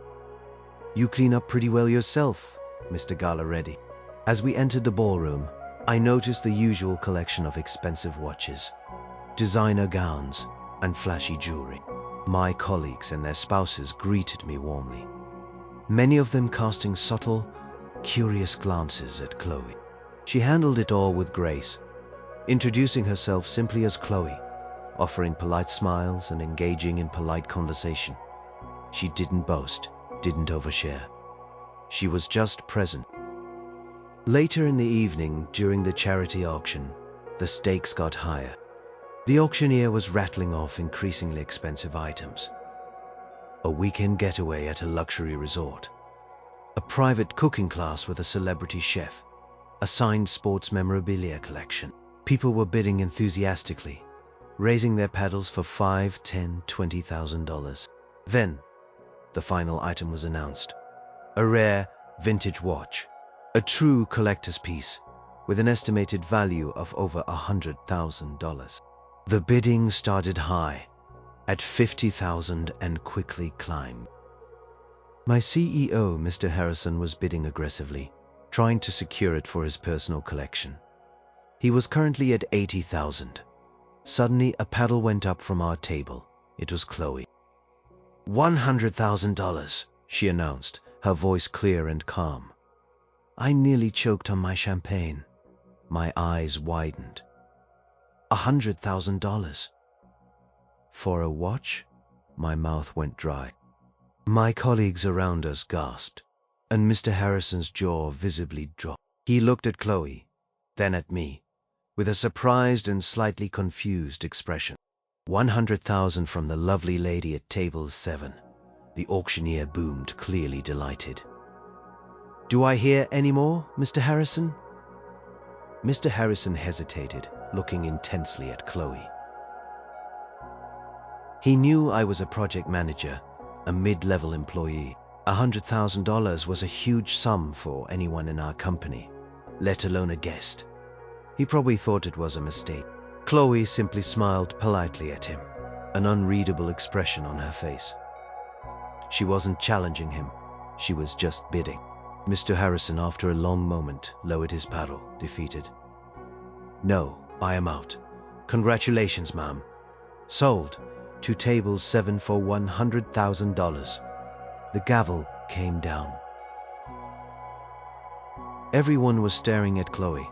"You clean up pretty well yourself, Mr. Galareddy." As we entered the ballroom, I noticed the usual collection of expensive watches, designer gowns, and flashy jewelry. My colleagues and their spouses greeted me warmly, many of them casting subtle, curious glances at Chloe. She handled it all with grace, introducing herself simply as Chloe, offering polite smiles and engaging in polite conversation. She didn't boast, didn't overshare. She was just present. Later in the evening, during the charity auction, the stakes got higher. The auctioneer was rattling off increasingly expensive items. A weekend getaway at a luxury resort, a private cooking class with a celebrity chef, a signed sports memorabilia collection. People were bidding enthusiastically, raising their paddles for $5,000, $10,000, $20,000. Then, the final item was announced. A rare, vintage watch. A true collector's piece, with an estimated value of over $100,000. The bidding started high, at $50,000, and quickly climbed. My CEO, Mr. Harrison, was bidding aggressively, trying to secure it for his personal collection. He was currently at $80,000. Suddenly, a paddle went up from our table. It was Chloe. $100,000, she announced, her voice clear and calm. I nearly choked on my champagne. My eyes widened. $100,000. For a watch? My mouth went dry. My colleagues around us gasped, and Mr. Harrison's jaw visibly dropped. He looked at Chloe, then at me, with a surprised and slightly confused expression. 100,000 from the lovely lady at table 7. The auctioneer boomed, clearly delighted. Do I hear any more, Mr. Harrison? Mr. Harrison hesitated, looking intensely at Chloe. He knew I was a project manager, a mid-level employee. $100,000 was a huge sum for anyone in our company, let alone a guest. He probably thought it was a mistake. Chloe simply smiled politely at him, an unreadable expression on her face. She wasn't challenging him, she was just bidding. Mr. Harrison, after a long moment, lowered his paddle, defeated. No, I am out. Congratulations, ma'am. Sold. To table 7 for $100,000. The gavel came down. Everyone was staring at Chloe.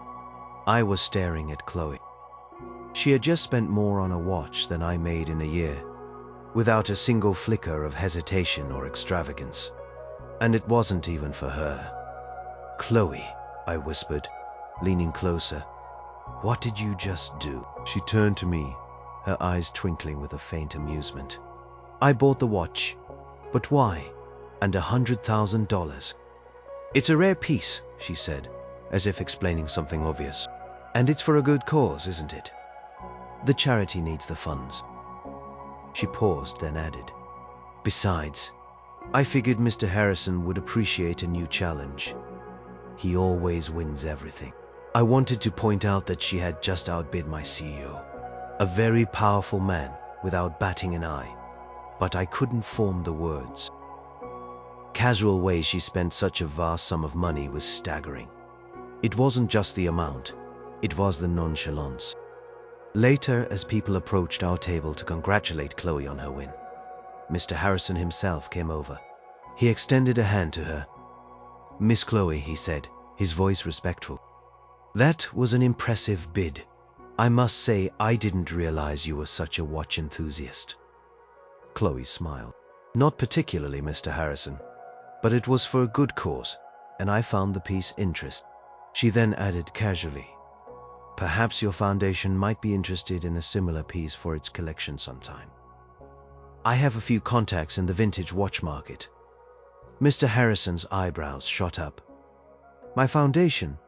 I was staring at Chloe. She had just spent more on a watch than I made in a year, without a single flicker of hesitation or extravagance. And it wasn't even for her. Chloe, I whispered, leaning closer. What did you just do? She turned to me, her eyes twinkling with a faint amusement. I bought the watch. But why? And $100,000. It's a rare piece, she said, as if explaining something obvious. And it's for a good cause, isn't it? The charity needs the funds. She paused, then added, besides, I figured Mr. Harrison would appreciate a new challenge. He always wins everything. I wanted to point out that she had just outbid my CEO, a very powerful man, without batting an eye, but I couldn't form the words. Casual way she spent such a vast sum of money was staggering. It wasn't just the amount, it was the nonchalance. Later, as people approached our table to congratulate Chloe on her win, Mr. Harrison himself came over. He extended a hand to her. Miss Chloe, he said, his voice respectful. That was an impressive bid. I must say I didn't realize you were such a watch enthusiast. Chloe smiled. Not particularly, Mr. Harrison, but it was for a good cause, and I found the piece interesting. She then added casually, perhaps your foundation might be interested in a similar piece for its collection sometime. I have a few contacts in the vintage watch market. Mr. Harrison's eyebrows shot up. My foundation?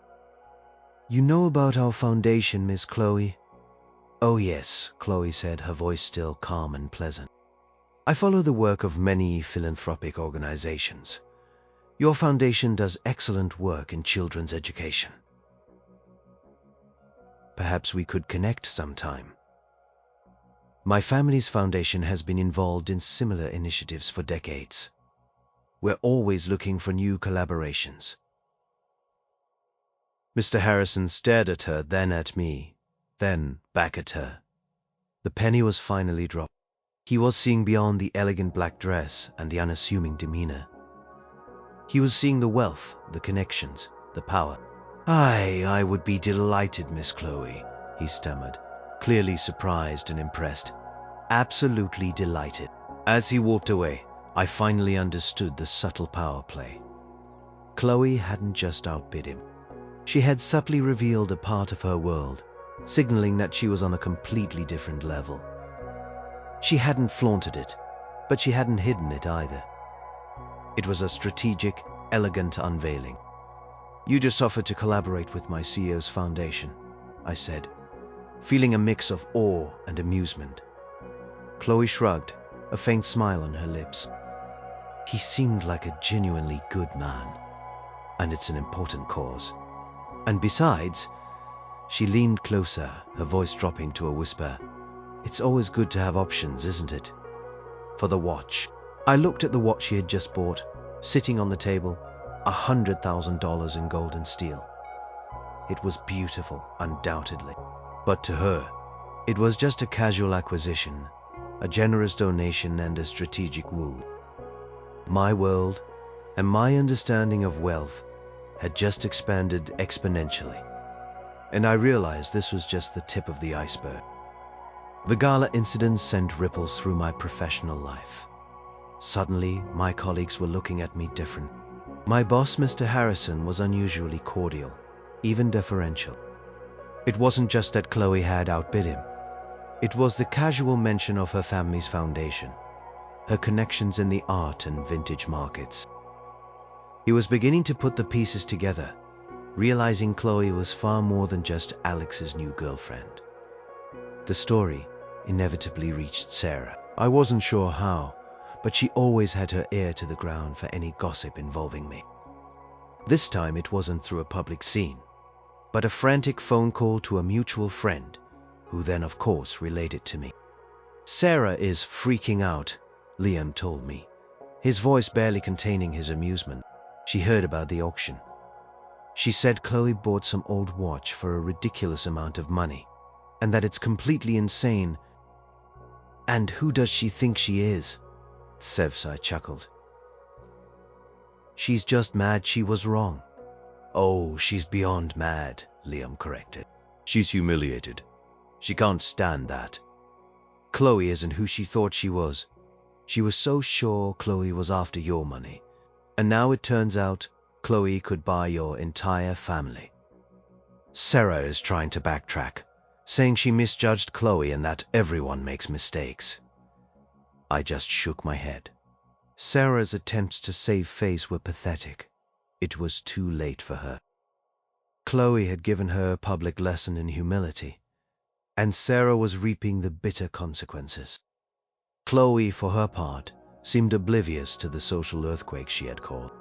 You know about our foundation, Miss Chloe? Oh yes, Chloe said, her voice still calm and pleasant. I follow the work of many philanthropic organizations. Your foundation does excellent work in children's education. Perhaps we could connect sometime. My family's foundation has been involved in similar initiatives for decades. We're always looking for new collaborations. Mr. Harrison stared at her, then at me, then back at her. The penny was finally dropped. He was seeing beyond the elegant black dress and the unassuming demeanor. He was seeing the wealth, the connections, the power. I would be delighted, Miss Chloe, he stammered, clearly surprised and impressed. Absolutely delighted. As he walked away, I finally understood the subtle power play. Chloe hadn't just outbid him. She had subtly revealed a part of her world, signaling that she was on a completely different level. She hadn't flaunted it, but she hadn't hidden it either. It was a strategic, elegant unveiling. You just offered to collaborate with my CEO's foundation, I said, feeling a mix of awe and amusement. Chloe shrugged, a faint smile on her lips. He seemed like a genuinely good man, and it's an important cause. And besides, she leaned closer, her voice dropping to a whisper, it's always good to have options, isn't it? For the watch. I looked at the watch she had just bought, sitting on the table, $100,000 in gold and steel. It was beautiful, undoubtedly. But to her, it was just a casual acquisition, a generous donation and a strategic move. My world, and my understanding of wealth had just expanded exponentially. And I realized this was just the tip of the iceberg. The gala incident sent ripples through my professional life. Suddenly, my colleagues were looking at me different. My boss, Mr. Harrison, was unusually cordial, even deferential. It wasn't just that Chloe had outbid him. It was the casual mention of her family's foundation, her connections in the art and vintage markets. He was beginning to put the pieces together, realizing Chloe was far more than just Alex's new girlfriend. The story inevitably reached Sarah. I wasn't sure how, but she always had her ear to the ground for any gossip involving me. This time it wasn't through a public scene, but a frantic phone call to a mutual friend, who then of course relayed it to me. "Sarah is freaking out," Liam told me, his voice barely containing his amusement. She heard about the auction. She said Chloe bought some old watch for a ridiculous amount of money, and that it's completely insane. "And who does she think she is?" Sevsai chuckled. "She's just mad she was wrong." "Oh, she's beyond mad," Liam corrected. "She's humiliated. She can't stand that. Chloe isn't who she thought she was. She was so sure Chloe was after your money. And now it turns out Chloe could buy your entire family." Sarah is trying to backtrack, saying she misjudged Chloe and that everyone makes mistakes. I just shook my head. Sarah's attempts to save face were pathetic. It was too late for her. Chloe had given her a public lesson in humility, and Sarah was reaping the bitter consequences. Chloe, for her part, seemed oblivious to the social earthquake she had caused.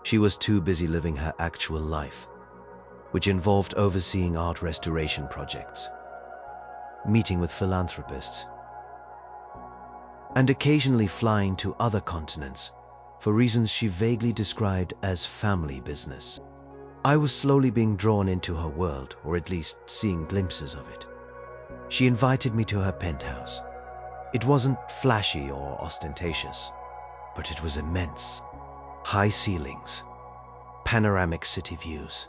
She was too busy living her actual life, which involved overseeing art restoration projects, meeting with philanthropists, and occasionally flying to other continents for reasons she vaguely described as family business. I was slowly being drawn into her world, or at least seeing glimpses of it. She invited me to her penthouse. It wasn't flashy or ostentatious, but it was immense. High ceilings, panoramic city views,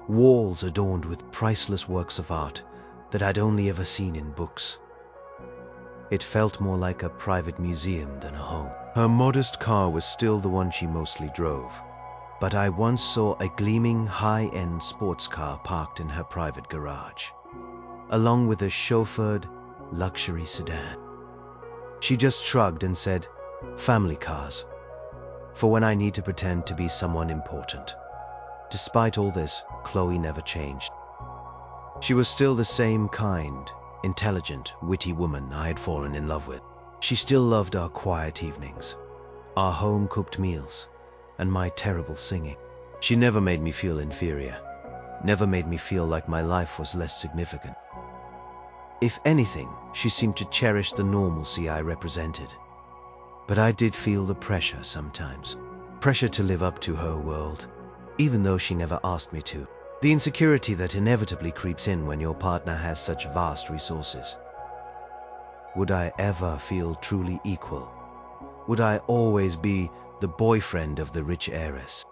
walls adorned with priceless works of art that I'd only ever seen in books. It felt more like a private museum than a home. Her modest car was still the one she mostly drove, but I once saw a gleaming high-end sports car parked in her private garage, along with a chauffeured luxury sedan. She just shrugged and said, "Family cars, for when I need to pretend to be someone important." Despite all this, Chloe never changed. She was still the same kind, intelligent, witty woman I had fallen in love with. She still loved our quiet evenings, our home-cooked meals, and my terrible singing. She never made me feel inferior, never made me feel like my life was less significant. If anything, she seemed to cherish the normalcy I represented. But I did feel the pressure sometimes. Pressure to live up to her world, even though she never asked me to. The insecurity that inevitably creeps in when your partner has such vast resources. Would I ever feel truly equal? Would I always be the boyfriend of the rich heiress?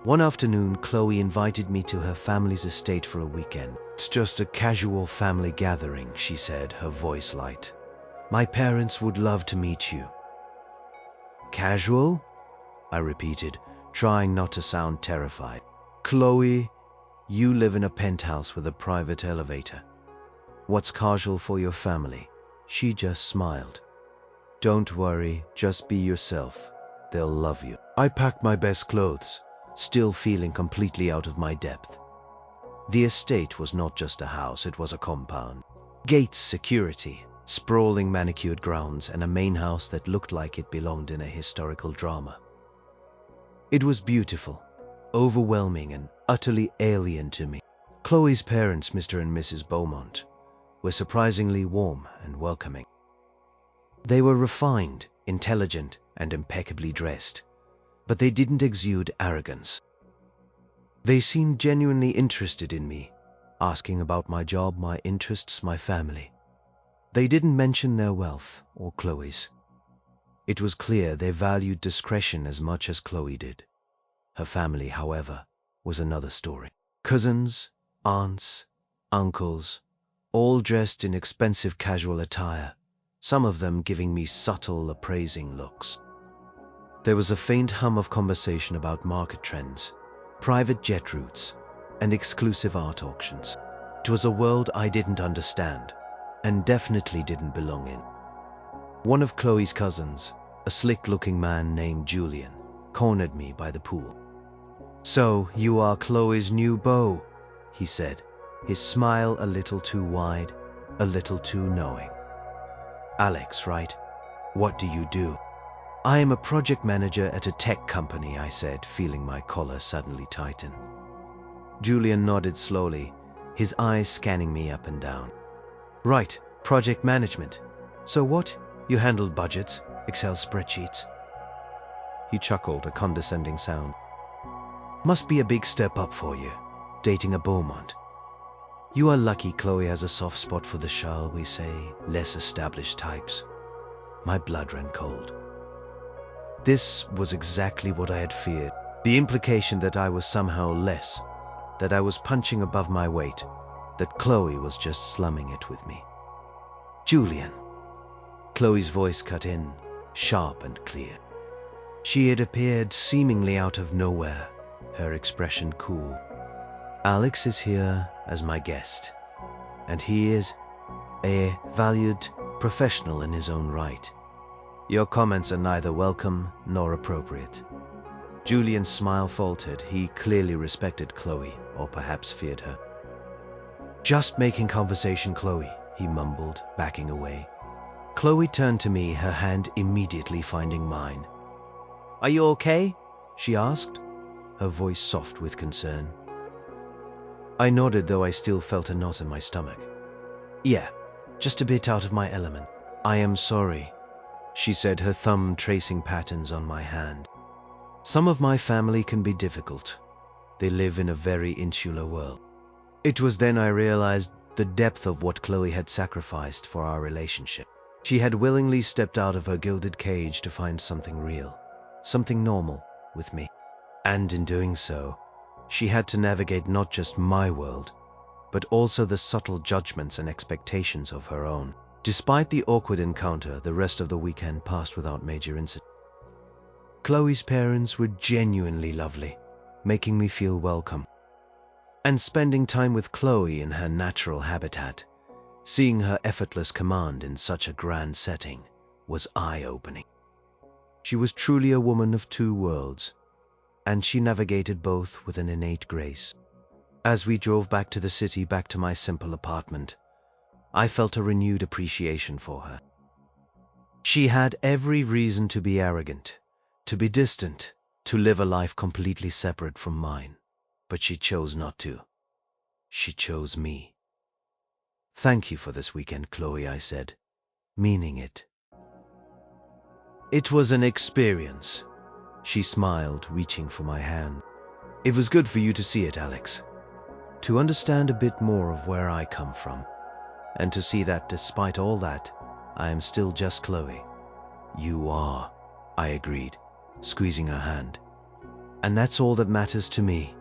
One afternoon, Chloe invited me to her family's estate for a weekend. "It's just a casual family gathering," she said, her voice light. "My parents would love to meet you." "Casual?" I repeated, trying not to sound terrified. "Chloe, you live in a penthouse with a private elevator. What's casual for your family?" She just smiled. "Don't worry, just be yourself. They'll love you." I packed my best clothes, still feeling completely out of my depth. The estate was not just a house, it was a compound. Gates, security, sprawling manicured grounds, and a main house that looked like it belonged in a historical drama. It was beautiful, overwhelming, and utterly alien to me. Chloe's parents, Mr. and Mrs. Beaumont, were surprisingly warm and welcoming. They were refined, intelligent, and impeccably dressed, but they didn't exude arrogance. They seemed genuinely interested in me, asking about my job, my interests, my family. They didn't mention their wealth or Chloe's. It was clear they valued discretion as much as Chloe did. Her family, however, was another story. Cousins, aunts, uncles, all dressed in expensive casual attire, some of them giving me subtle, appraising looks. There was a faint hum of conversation about market trends, private jet routes, and exclusive art auctions. It was a world I didn't understand, and definitely didn't belong in. One of Chloe's cousins, a slick-looking man named Julian, cornered me by the pool. "So, you are Chloe's new beau," he said, his smile a little too wide, a little too knowing. "Alex, right? What do you do?" "I am a project manager at a tech company," I said, feeling my collar suddenly tighten. Julian nodded slowly, his eyes scanning me up and down. "Right, project management. So what? You handle budgets, Excel spreadsheets?" He chuckled, a condescending sound. "Must be a big step up for you, dating a Beaumont. You are lucky Chloe has a soft spot for the, shall we say, less established types." My blood ran cold. This was exactly what I had feared. The implication that I was somehow less, that I was punching above my weight, that Chloe was just slumming it with me. "Julian." Chloe's voice cut in, sharp and clear. She had appeared seemingly out of nowhere, her expression cool. "Alex is here as my guest, and he is a valued professional in his own right. Your comments are neither welcome nor appropriate." Julian's smile faltered. He clearly respected Chloe, or perhaps feared her. "Just making conversation, Chloe," he mumbled, backing away. Chloe turned to me, her hand immediately finding mine. "Are you okay?" she asked, her voice soft with concern. I nodded, though I still felt a knot in my stomach. "Yeah, just a bit out of my element." "I am sorry," she said, her thumb tracing patterns on my hand. "Some of my family can be difficult. They live in a very insular world." It was then I realized the depth of what Chloe had sacrificed for our relationship. She had willingly stepped out of her gilded cage to find something real, something normal with me. And in doing so, she had to navigate not just my world, but also the subtle judgments and expectations of her own. Despite the awkward encounter, the rest of the weekend passed without major incident. Chloe's parents were genuinely lovely, making me feel welcome. And spending time with Chloe in her natural habitat, seeing her effortless command in such a grand setting, was eye-opening. She was truly a woman of two worlds, and she navigated both with an innate grace. As we drove back to the city, back to my simple apartment, I felt a renewed appreciation for her. She had every reason to be arrogant, to be distant, to live a life completely separate from mine, but she chose not to. She chose me. "Thank you for this weekend, Chloe," I said, meaning it. "It was an experience," she smiled, reaching for my hand. "It was good for you to see it, Alex, to understand a bit more of where I come from, and to see that despite all that, I am still just Chloe." "You are," I agreed, squeezing her hand. "And that's all that matters to me."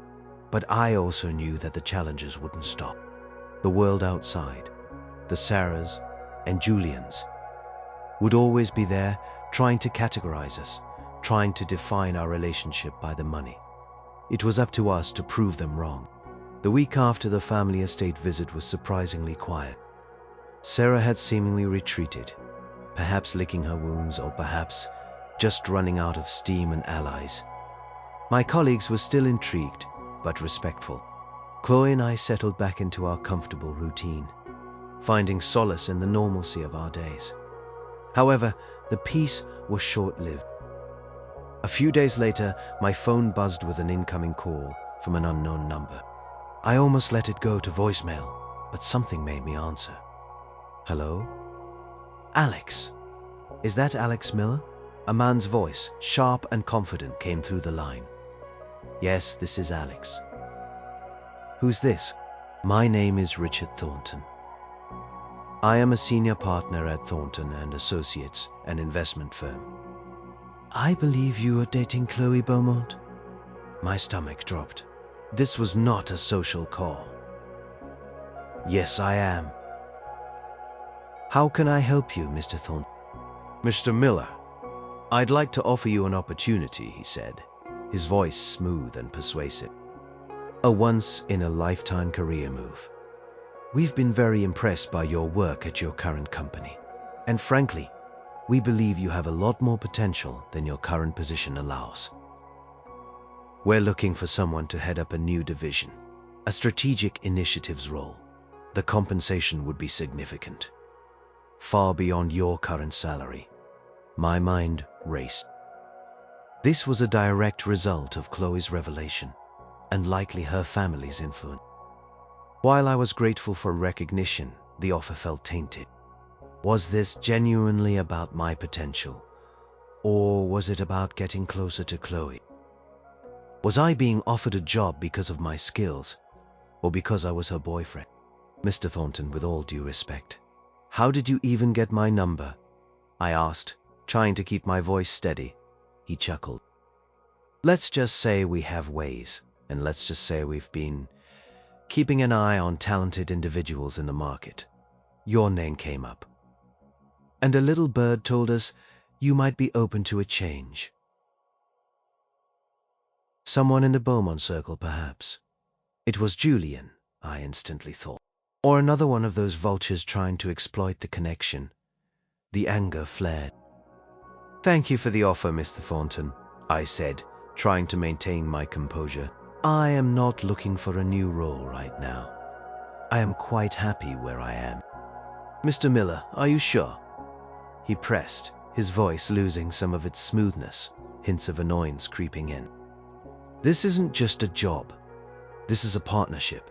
But I also knew that the challenges wouldn't stop. The world outside, the Sarahs and Julians, would always be there, trying to categorize us, trying to define our relationship by the money. It was up to us to prove them wrong. The week after the family estate visit was surprisingly quiet. Sarah had seemingly retreated, perhaps licking her wounds, or perhaps just running out of steam and allies. My colleagues were still intrigued, but respectful. Chloe and I settled back into our comfortable routine, finding solace in the normalcy of our days. However, the peace was short-lived. A few days later, my phone buzzed with an incoming call from an unknown number. I almost let it go to voicemail, but something made me answer. "Hello? Alex? Is that Alex Miller?" A man's voice, sharp and confident, came through the line. "Yes, this is Alex." "Who's this?" "My name is Richard Thornton." I am a senior partner at Thornton and Associates, an investment firm. I believe you are dating Chloe Beaumont? My stomach dropped. This was not a social call. Yes, I am. How can I help you, Mr. Thornton? Mr. Miller, I'd like to offer you an opportunity, he said, his voice smooth and persuasive. A once-in-a-lifetime career move. We've been very impressed by your work at your current company. And frankly, we believe you have a lot more potential than your current position allows. We're looking for someone to head up a new division, a strategic initiatives role. The compensation would be significant, far beyond your current salary. My mind raced. This was a direct result of Chloe's revelation, and likely her family's influence. While I was grateful for recognition, the offer felt tainted. Was this genuinely about my potential, or was it about getting closer to Chloe? Was I being offered a job because of my skills, or because I was her boyfriend? Mr. Thornton, with all due respect, how did you even get my number? I asked, trying to keep my voice steady. He chuckled. Let's just say we have ways, and let's just say we've been keeping an eye on talented individuals in the market. Your name came up. And a little bird told us you might be open to a change. Someone in the Beaumont circle, perhaps. It was Julian, I instantly thought. Or another one of those vultures trying to exploit the connection. The anger flared. Thank you for the offer, Mr. Thornton, I said, trying to maintain my composure. I am not looking for a new role right now. I am quite happy where I am. Mr. Miller, are you sure? He pressed, his voice losing some of its smoothness, hints of annoyance creeping in. This isn't just a job. This is a partnership,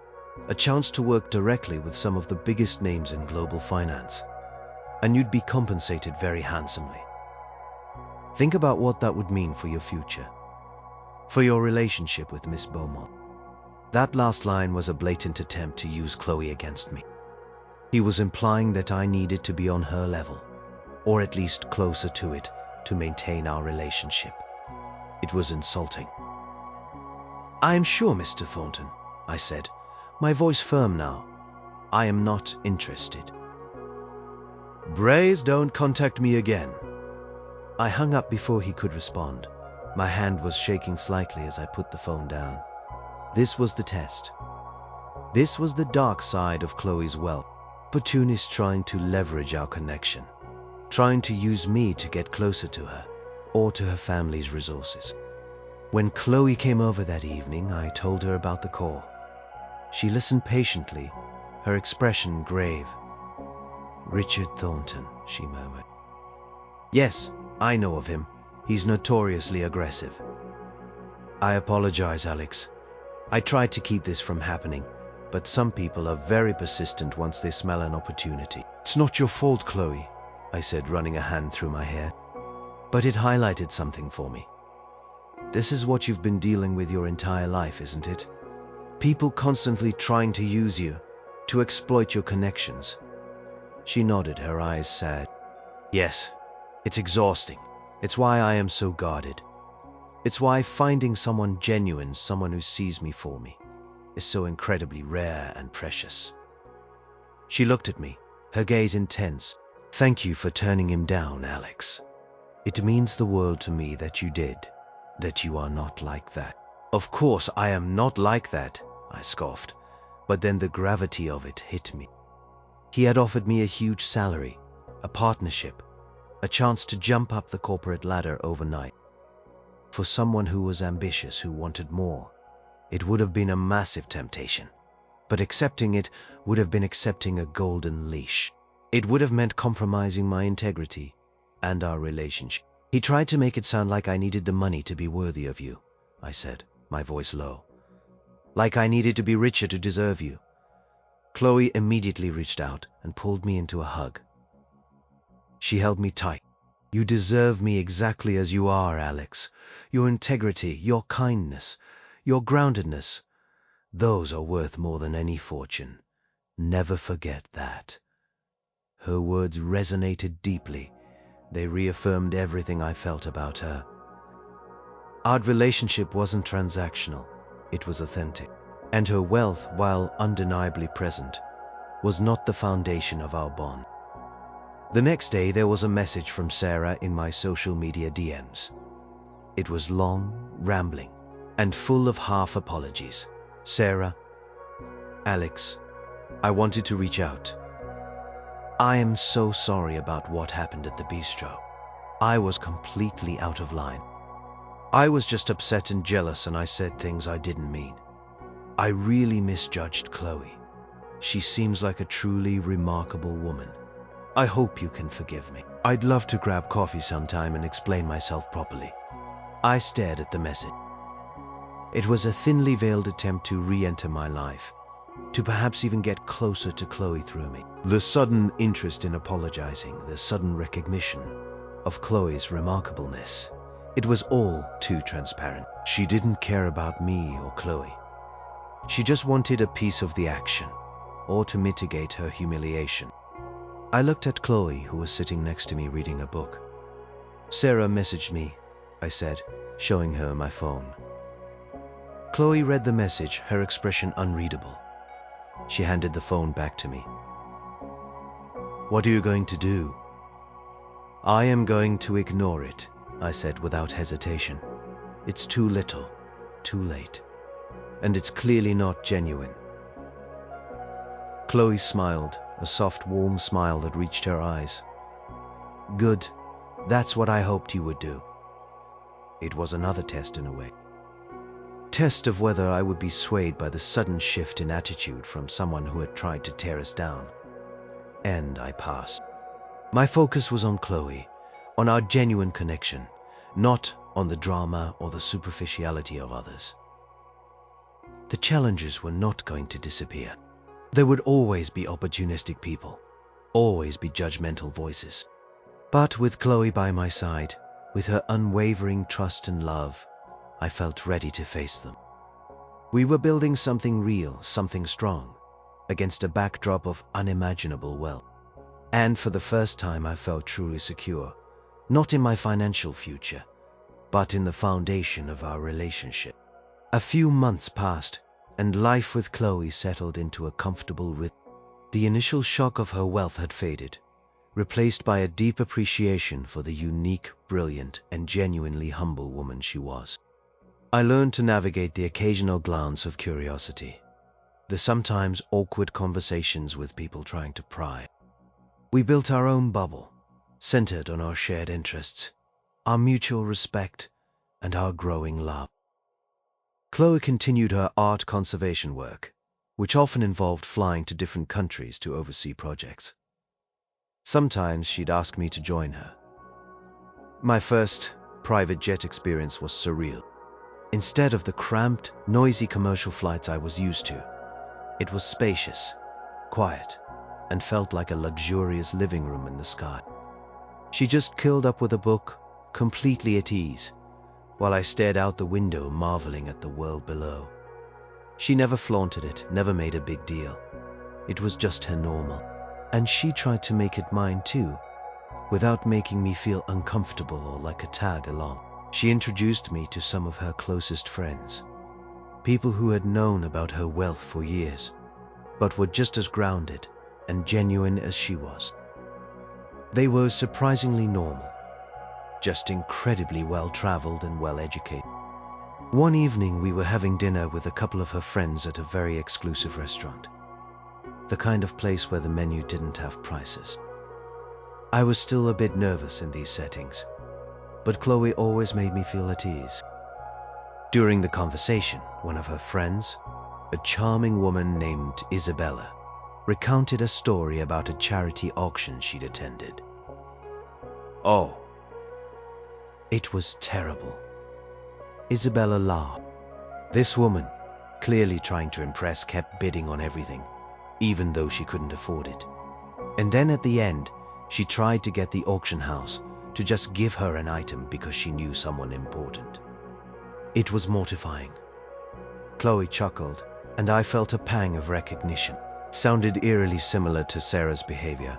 a chance to work directly with some of the biggest names in global finance. And you'd be compensated very handsomely. Think about what that would mean for your future, for your relationship with Miss Beaumont. That last line was a blatant attempt to use Chloe against me. He was implying that I needed to be on her level, or at least closer to it, to maintain our relationship. It was insulting. I am sure, Mr. Thornton, I said, my voice firm now. I am not interested. Braze, don't contact me again. I hung up before he could respond. My hand was shaking slightly as I put the phone down. This was the test. This was the dark side of Chloe's wealth. Opportunists trying to leverage our connection, trying to use me to get closer to her, or to her family's resources. When Chloe came over that evening, I told her about the call. She listened patiently, her expression grave. Richard Thornton, she murmured. Yes, I know of him. He's notoriously aggressive. I apologize, Alex. I tried to keep this from happening, but some people are very persistent once they smell an opportunity. It's not your fault, Chloe, I said, running a hand through my hair. But it highlighted something for me. This is what you've been dealing with your entire life, isn't it? People constantly trying to use you, to exploit your connections. She nodded, her eyes sad. Yes, it's exhausting. It's why I am so guarded. It's why finding someone genuine, someone who sees me for me, is so incredibly rare and precious. She looked at me, her gaze intense. Thank you for turning him down, Alex. It means the world to me that you did, that you are not like that. Of course I am not like that, I scoffed, but then the gravity of it hit me. He had offered me a huge salary, a partnership, a chance to jump up the corporate ladder overnight. For someone who was ambitious, who wanted more, it would have been a massive temptation. But accepting it would have been accepting a golden leash. It would have meant compromising my integrity and our relationship. He tried to make it sound like I needed the money to be worthy of you, I said, my voice low. Like I needed to be richer to deserve you. Chloe immediately reached out and pulled me into a hug. She held me tight. You deserve me exactly as you are, Alex. Your integrity, your kindness, your groundedness, those are worth more than any fortune. Never forget that. Her words resonated deeply. They reaffirmed everything I felt about her. Our relationship wasn't transactional, it was authentic. And her wealth, while undeniably present, was not the foundation of our bond. The next day there was a message from Sarah in my social media DMs. It was long, rambling, and full of half apologies. Sarah, Alex, I wanted to reach out. I am so sorry about what happened at the bistro. I was completely out of line. I was just upset and jealous, and I said things I didn't mean. I really misjudged Chloe. She seems like a truly remarkable woman. I hope you can forgive me. I'd love to grab coffee sometime and explain myself properly. I stared at the message. It was a thinly veiled attempt to re-enter my life, to perhaps even get closer to Chloe through me. The sudden interest in apologizing, the sudden recognition of Chloe's remarkableness. It was all too transparent. She didn't care about me or Chloe. She just wanted a piece of the action, or to mitigate her humiliation. I looked at Chloe, who was sitting next to me reading a book. Sarah messaged me, I said, showing her my phone. Chloe read the message, her expression unreadable. She handed the phone back to me. What are you going to do? I am going to ignore it, I said without hesitation. It's too little, too late, and it's clearly not genuine. Chloe smiled, a soft, warm smile that reached her eyes. Good, that's what I hoped you would do. It was another test in a way. Test of whether I would be swayed by the sudden shift in attitude from someone who had tried to tear us down. And I passed. My focus was on Chloe, on our genuine connection, not on the drama or the superficiality of others. The challenges were not going to disappear. There would always be opportunistic people, always be judgmental voices. But with Chloe by my side, with her unwavering trust and love, I felt ready to face them. We were building something real, something strong, against a backdrop of unimaginable wealth. And for the first time I felt truly secure, not in my financial future, but in the foundation of our relationship. A few months passed, and life with Chloe settled into a comfortable rhythm. The initial shock of her wealth had faded, replaced by a deep appreciation for the unique, brilliant, and genuinely humble woman she was. I learned to navigate the occasional glance of curiosity, the sometimes awkward conversations with people trying to pry. We built our own bubble, centered on our shared interests, our mutual respect, and our growing love. Chloe continued her art conservation work, which often involved flying to different countries to oversee projects. Sometimes she'd ask me to join her. My first private jet experience was surreal. Instead of the cramped, noisy commercial flights I was used to, it was spacious, quiet, and felt like a luxurious living room in the sky. She just curled up with a book, completely at ease, while I stared out the window marveling at the world below. She never flaunted it, never made a big deal. It was just her normal. And she tried to make it mine too, without making me feel uncomfortable or like a tag along. She introduced me to some of her closest friends, people who had known about her wealth for years, but were just as grounded and genuine as she was. They were surprisingly normal, just incredibly well-traveled and well-educated. One evening we were having dinner with a couple of her friends at a very exclusive restaurant, the kind of place where the menu didn't have prices. I was still a bit nervous in these settings, but Chloe always made me feel at ease. During the conversation, one of her friends, a charming woman named Isabella, recounted a story about a charity auction she'd attended. Oh, it was terrible. Isabella laughed. This woman, clearly trying to impress, kept bidding on everything, even though she couldn't afford it. And then at the end, she tried to get the auction house to just give her an item because she knew someone important. It was mortifying. Chloe chuckled, and I felt a pang of recognition. It sounded eerily similar to Sarah's behavior,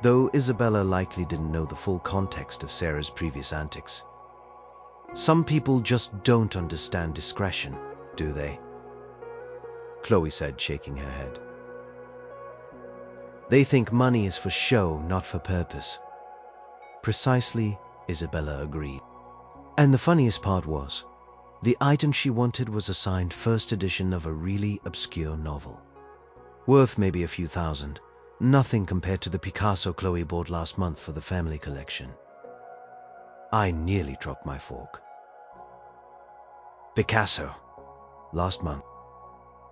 though Isabella likely didn't know the full context of Sarah's previous antics. Some people just don't understand discretion, do they? Chloe said, shaking her head. They think money is for show, not for purpose. Precisely, Isabella agreed. And the funniest part was, the item she wanted was a signed first edition of a really obscure novel. Worth maybe a few thousand, nothing compared to the Picasso Chloe bought last month for the family collection. I nearly dropped my fork. Picasso. Last month.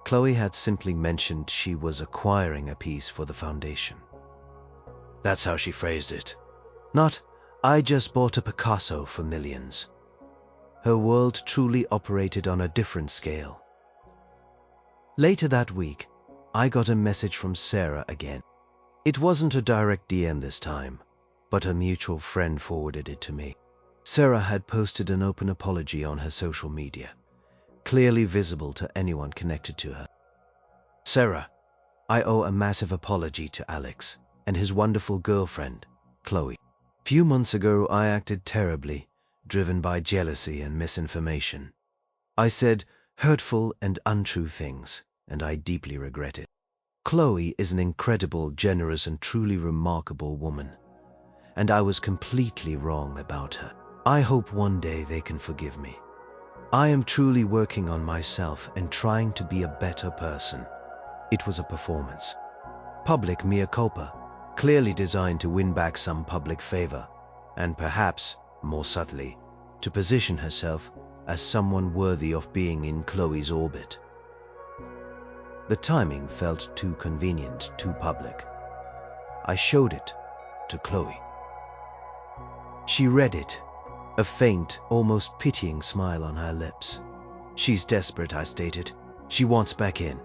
Chloe had simply mentioned she was acquiring a piece for the foundation. That's how she phrased it. Not, I just bought a Picasso for millions. Her world truly operated on a different scale. Later that week, I got a message from Sarah again. It wasn't a direct DM this time, but a mutual friend forwarded it to me. Sarah had posted an open apology on her social media, clearly visible to anyone connected to her. Sarah, I owe a massive apology to Alex and his wonderful girlfriend, Chloe. Few months ago, I acted terribly, driven by jealousy and misinformation. I said hurtful and untrue things, and I deeply regret it. Chloe is an incredible, generous, and truly remarkable woman, and I was completely wrong about her. I hope one day they can forgive me. I am truly working on myself and trying to be a better person. It was a performance. Public mea culpa, clearly designed to win back some public favor, and perhaps, more subtly, to position herself as someone worthy of being in Chloe's orbit. The timing felt too convenient, too public. I showed it to Chloe. She read it, a faint, almost pitying smile on her lips. She's desperate, I stated. She wants back in,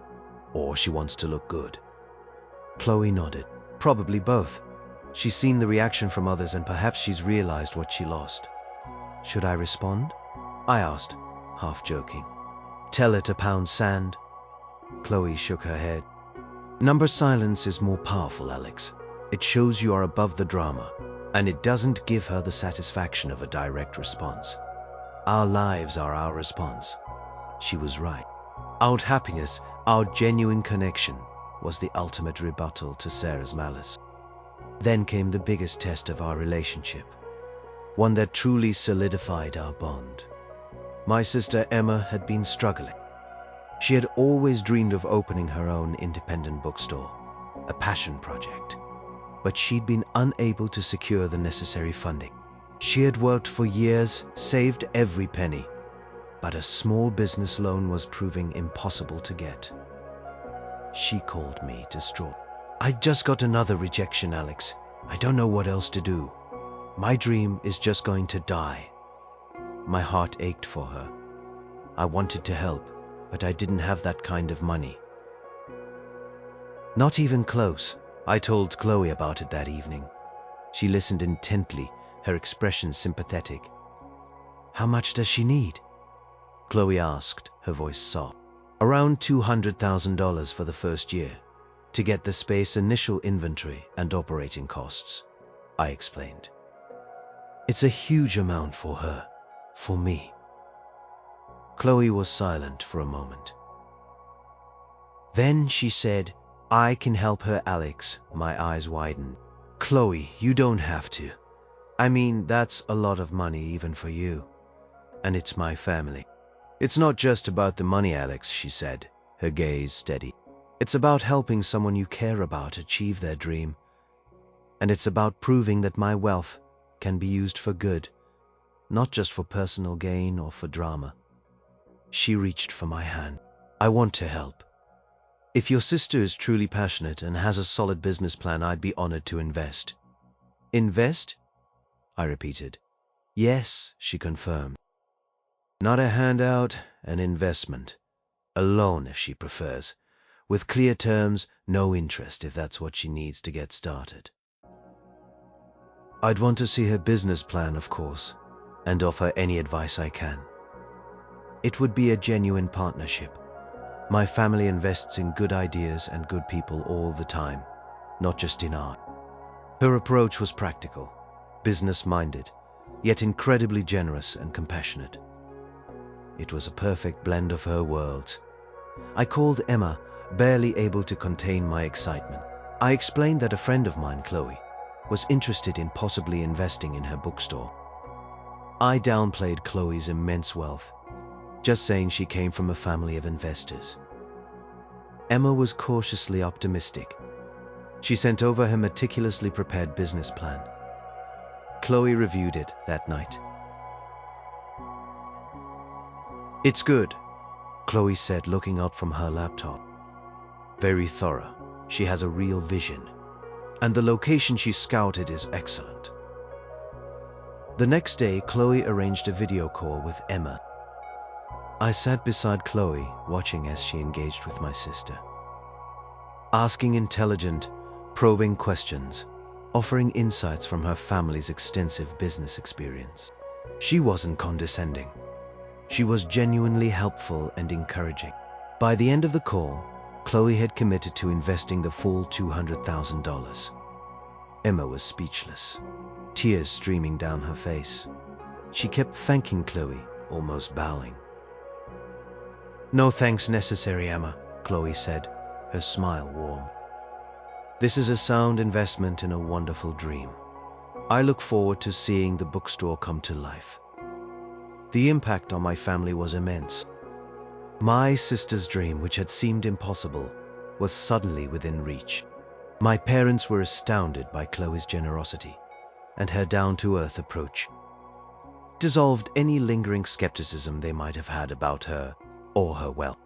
or she wants to look good. Chloe nodded. Probably both. She's seen the reaction from others and perhaps she's realized what she lost. Should I respond? I asked, half joking. Tell her to pound sand? Chloe shook her head. Number silence is more powerful, Alex. It shows you are above the drama, and it doesn't give her the satisfaction of a direct response. Our lives are our response. She was right. Our happiness, our genuine connection, was the ultimate rebuttal to Sarah's malice. Then came the biggest test of our relationship, one that truly solidified our bond. My sister Emma had been struggling. She had always dreamed of opening her own independent bookstore, a passion project, but she'd been unable to secure the necessary funding. She had worked for years, saved every penny, but a small business loan was proving impossible to get. She called me distraught. I just got another rejection, Alex. I don't know what else to do. My dream is just going to die. My heart ached for her. I wanted to help, but I didn't have that kind of money. Not even close. I told Chloe about it that evening. She listened intently, her expression sympathetic. How much does she need? Chloe asked, her voice soft. Around $200,000 for the first year, to get the space, initial inventory, and operating costs, I explained. It's a huge amount for her, for me. Chloe was silent for a moment. Then she said, I can help her, Alex. My eyes widened. Chloe, you don't have to. I mean, that's a lot of money even for you. And it's my family. It's not just about the money, Alex, she said, her gaze steady. It's about helping someone you care about achieve their dream. And it's about proving that my wealth can be used for good, not just for personal gain or for drama. She reached for my hand. I want to help. If your sister is truly passionate and has a solid business plan, I'd be honored to invest. Invest? I repeated. Yes, she confirmed. Not a handout, an investment. A loan if she prefers. With clear terms, no interest if that's what she needs to get started. I'd want to see her business plan, of course, and offer any advice I can. It would be a genuine partnership. My family invests in good ideas and good people all the time, not just in art. Her approach was practical, business-minded, yet incredibly generous and compassionate. It was a perfect blend of her worlds. I called Emma, barely able to contain my excitement. I explained that a friend of mine, Chloe, was interested in possibly investing in her bookstore. I downplayed Chloe's immense wealth, just saying she came from a family of investors. Emma was cautiously optimistic. She sent over her meticulously prepared business plan. Chloe reviewed it that night. "It's good," Chloe said, looking out from her laptop. "Very thorough. She has a real vision. And the location she scouted is excellent." The next day, Chloe arranged a video call with Emma. I sat beside Chloe, watching as she engaged with my sister, asking intelligent, probing questions, offering insights from her family's extensive business experience. She wasn't condescending. She was genuinely helpful and encouraging. By the end of the call, Chloe had committed to investing the full $200,000. Emma was speechless, tears streaming down her face. She kept thanking Chloe, almost bowing. "No thanks necessary, Emma," Chloe said, her smile warm. "This is a sound investment in a wonderful dream. I look forward to seeing the bookstore come to life." The impact on my family was immense. My sister's dream, which had seemed impossible, was suddenly within reach. My parents were astounded by Chloe's generosity and her down-to-earth approach. It dissolved any lingering skepticism they might have had about her or her wealth.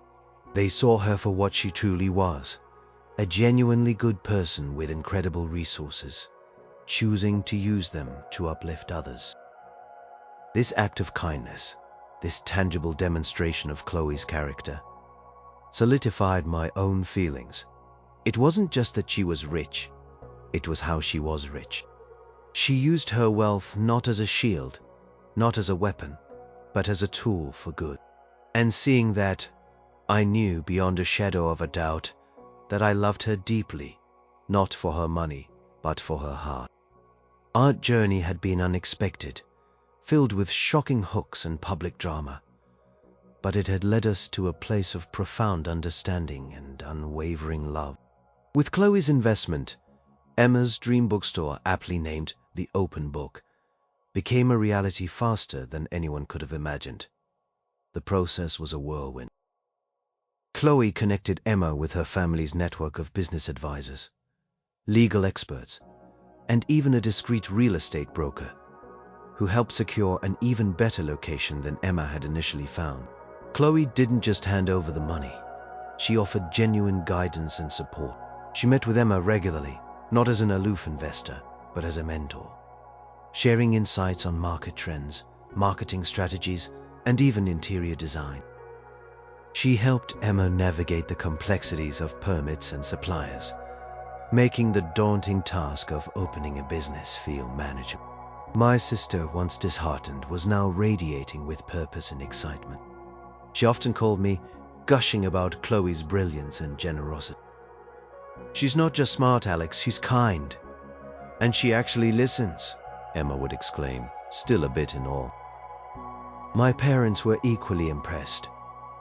They saw her for what she truly was, a genuinely good person with incredible resources, choosing to use them to uplift others. This act of kindness, this tangible demonstration of Chloe's character, solidified my own feelings. It wasn't just that she was rich, it was how she was rich. She used her wealth not as a shield, not as a weapon, but as a tool for good. And seeing that, I knew beyond a shadow of a doubt that I loved her deeply, not for her money, but for her heart. Our journey had been unexpected, filled with shocking hooks and public drama, but it had led us to a place of profound understanding and unwavering love. With Chloe's investment, Emma's dream bookstore, aptly named The Open Book, became a reality faster than anyone could have imagined. The process was a whirlwind. Chloe connected Emma with her family's network of business advisors, legal experts, and even a discreet real estate broker, who helped secure an even better location than Emma had initially found. Chloe didn't just hand over the money. She offered genuine guidance and support. She met with Emma regularly, not as an aloof investor, but as a mentor, sharing insights on market trends, marketing strategies, and even interior design. She helped Emma navigate the complexities of permits and suppliers, making the daunting task of opening a business feel manageable. My sister, once disheartened, was now radiating with purpose and excitement. She often called me, gushing about Chloe's brilliance and generosity. "She's not just smart, Alex, she's kind. And she actually listens," Emma would exclaim, still a bit in awe. My parents were equally impressed,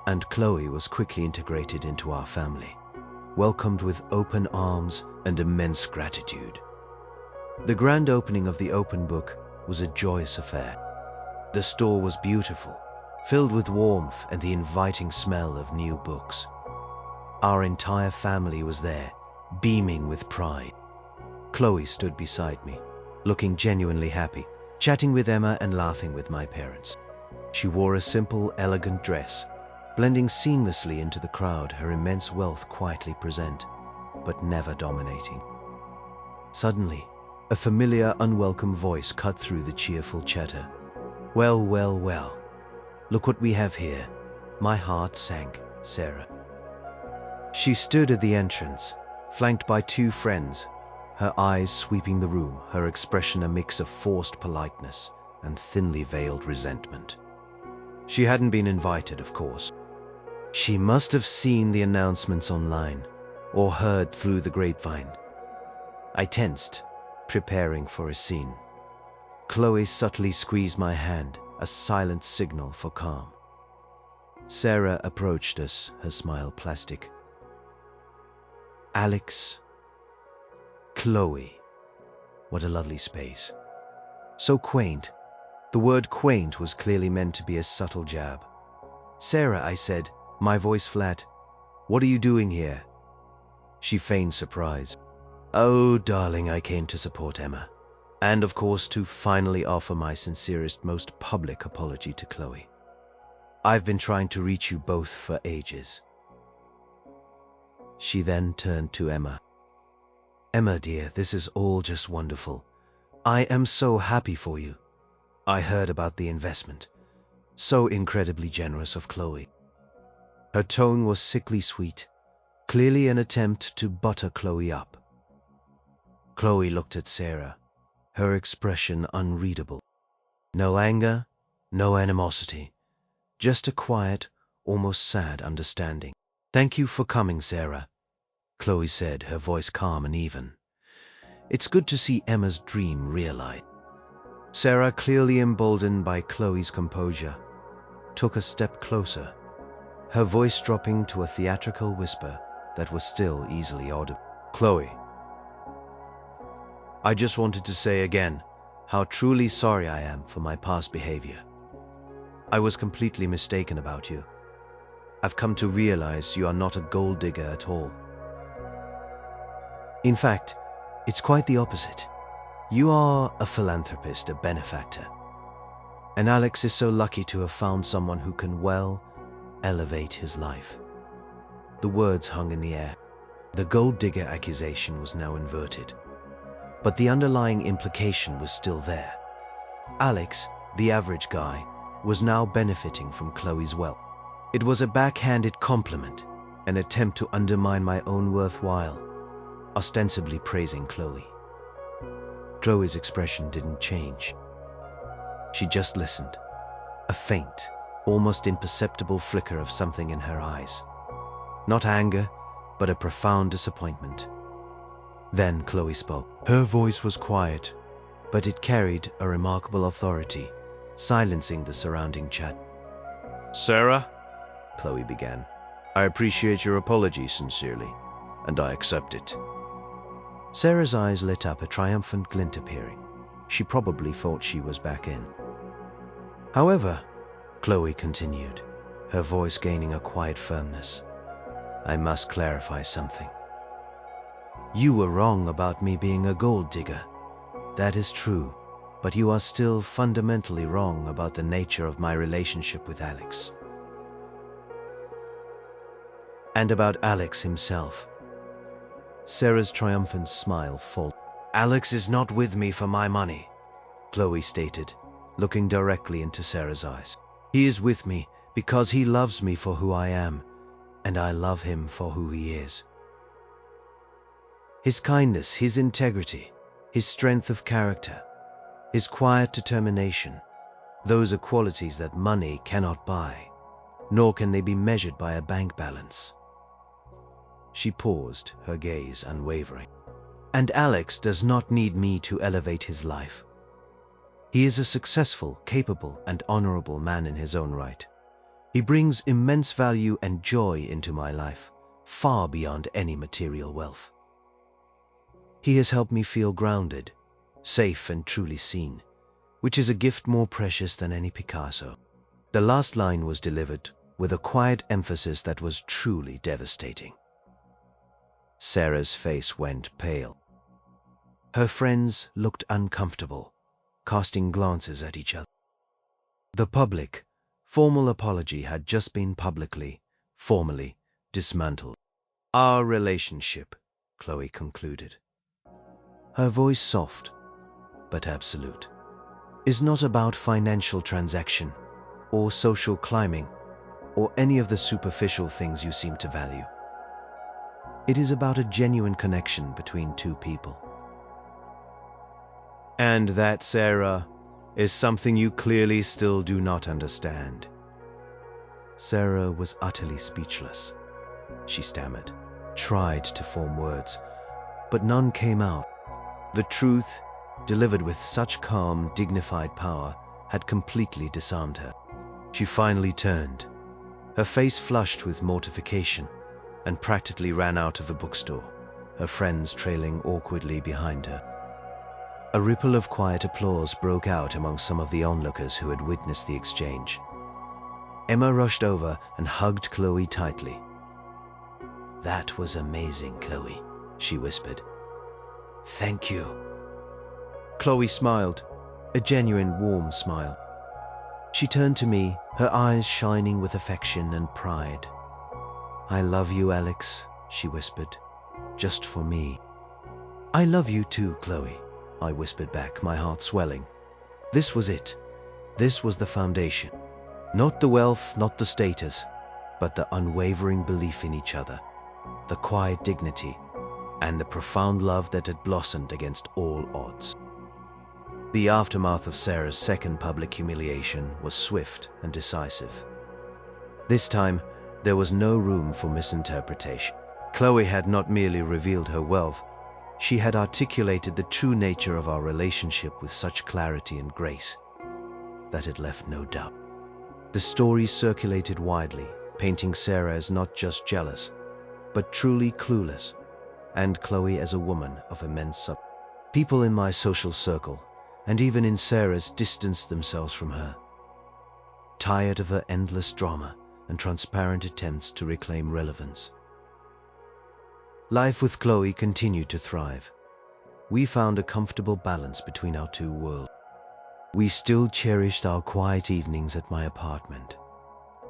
and Chloe was quickly integrated into our family, welcomed with open arms and immense gratitude. The grand opening of The Open Book was a joyous affair. The store was beautiful, filled with warmth and the inviting smell of new books. Our entire family was there, beaming with pride. Chloe stood beside me, looking genuinely happy, chatting with Emma and laughing with my parents. She wore a simple, elegant dress, blending seamlessly into the crowd, her immense wealth quietly present, but never dominating. Suddenly, a familiar, unwelcome voice cut through the cheerful chatter. "Well, well, well. Look what we have here." My heart sank. Sarah. She stood at the entrance, flanked by two friends, her eyes sweeping the room, her expression a mix of forced politeness and thinly veiled resentment. She hadn't been invited, of course. She must have seen the announcements online, or heard through the grapevine. I tensed, preparing for a scene. Chloe subtly squeezed my hand, a silent signal for calm. Sarah approached us, her smile plastic. Alex. Chloe. What a lovely space. So quaint. The word quaint was clearly meant to be a subtle jab. Sarah, I said, my voice flat. What are you doing here? She feigned surprise. Oh, darling, I came to support Emma. And of course to finally offer my sincerest, most public apology to Chloe. I've been trying to reach you both for ages. She then turned to Emma. Emma, dear, this is all just wonderful. I am so happy for you. I heard about the investment. So incredibly generous of Chloe. Her tone was sickly sweet, clearly an attempt to butter Chloe up. Chloe looked at Sarah, her expression unreadable. No anger, no animosity, just a quiet, almost sad understanding. Thank you for coming, Sarah, Chloe said, her voice calm and even. It's good to see Emma's dream realized. Sarah, clearly emboldened by Chloe's composure, took a step closer, her voice dropping to a theatrical whisper that was still easily audible. Chloe, I just wanted to say again how truly sorry I am for my past behavior. I was completely mistaken about you. I've come to realize you are not a gold digger at all. In fact, it's quite the opposite. You are a philanthropist, a benefactor. And Alex is so lucky to have found someone who can, well, elevate his life. The words hung in the air. The gold digger accusation was now inverted. But the underlying implication was still there. Alex, the average guy, was now benefiting from Chloe's wealth. It was a backhanded compliment, an attempt to undermine my own worthwhile, ostensibly praising Chloe. Chloe's expression didn't change. She just listened, a faint, almost imperceptible flicker of something in her eyes. Not anger, but a profound disappointment. Then Chloe spoke. Her voice was quiet, but it carried a remarkable authority, silencing the surrounding chat. Sarah, Chloe began, I appreciate your apology sincerely, and I accept it. Sarah's eyes lit up, a triumphant glint appearing. She probably thought she was back in. However, Chloe continued, her voice gaining a quiet firmness, I must clarify something. You were wrong about me being a gold digger. That is true, but you are still fundamentally wrong about the nature of my relationship with Alex. And about Alex himself. Sarah's triumphant smile faltered. Alex is not with me for my money, Chloe stated, looking directly into Sarah's eyes. He is with me because he loves me for who I am, and I love him for who he is. His kindness, his integrity, his strength of character, his quiet determination, those are qualities that money cannot buy, nor can they be measured by a bank balance. She paused, her gaze unwavering. And Alex does not need me to elevate his life. He is a successful, capable, and honorable man in his own right. He brings immense value and joy into my life, far beyond any material wealth. He has helped me feel grounded, safe and truly seen, which is a gift more precious than any Picasso. The last line was delivered with a quiet emphasis that was truly devastating. Sarah's face went pale. Her friends looked uncomfortable, casting glances at each other. The public, formal apology had just been publicly, formally dismantled. Our relationship, Chloe concluded. Her voice soft, but absolute, is not about financial transaction, or social climbing, or any of the superficial things you seem to value. It is about a genuine connection between two people. And that, Sarah, is something you clearly still do not understand. Sarah was utterly speechless. She stammered, tried to form words, but none came out. The truth, delivered with such calm, dignified power, had completely disarmed her. She finally turned, her face flushed with mortification, and practically ran out of the bookstore, her friends trailing awkwardly behind her. A ripple of quiet applause broke out among some of the onlookers who had witnessed the exchange. Emma rushed over and hugged Chloe tightly. "That was amazing, Chloe," she whispered. "Thank you." Chloe smiled, a genuine warm smile. She turned to me, her eyes shining with affection and pride. "I love you, Alex," she whispered, "just for me." "I love you too, Chloe," I whispered back, my heart swelling. This was it. This was the foundation. Not the wealth, not the status, but the unwavering belief in each other, the quiet dignity, and the profound love that had blossomed against all odds. The aftermath of Sarah's second public humiliation was swift and decisive. This time, there was no room for misinterpretation. Chloe had not merely revealed her wealth, she had articulated the true nature of our relationship with such clarity and grace that it left no doubt. The story circulated widely, painting Sarah as not just jealous, but truly clueless, and Chloe as a woman of immense substance. People in my social circle, and even in Sarah's, distanced themselves from her, tired of her endless drama and transparent attempts to reclaim relevance. Life with Chloe continued to thrive. We found a comfortable balance between our two worlds. We still cherished our quiet evenings at my apartment,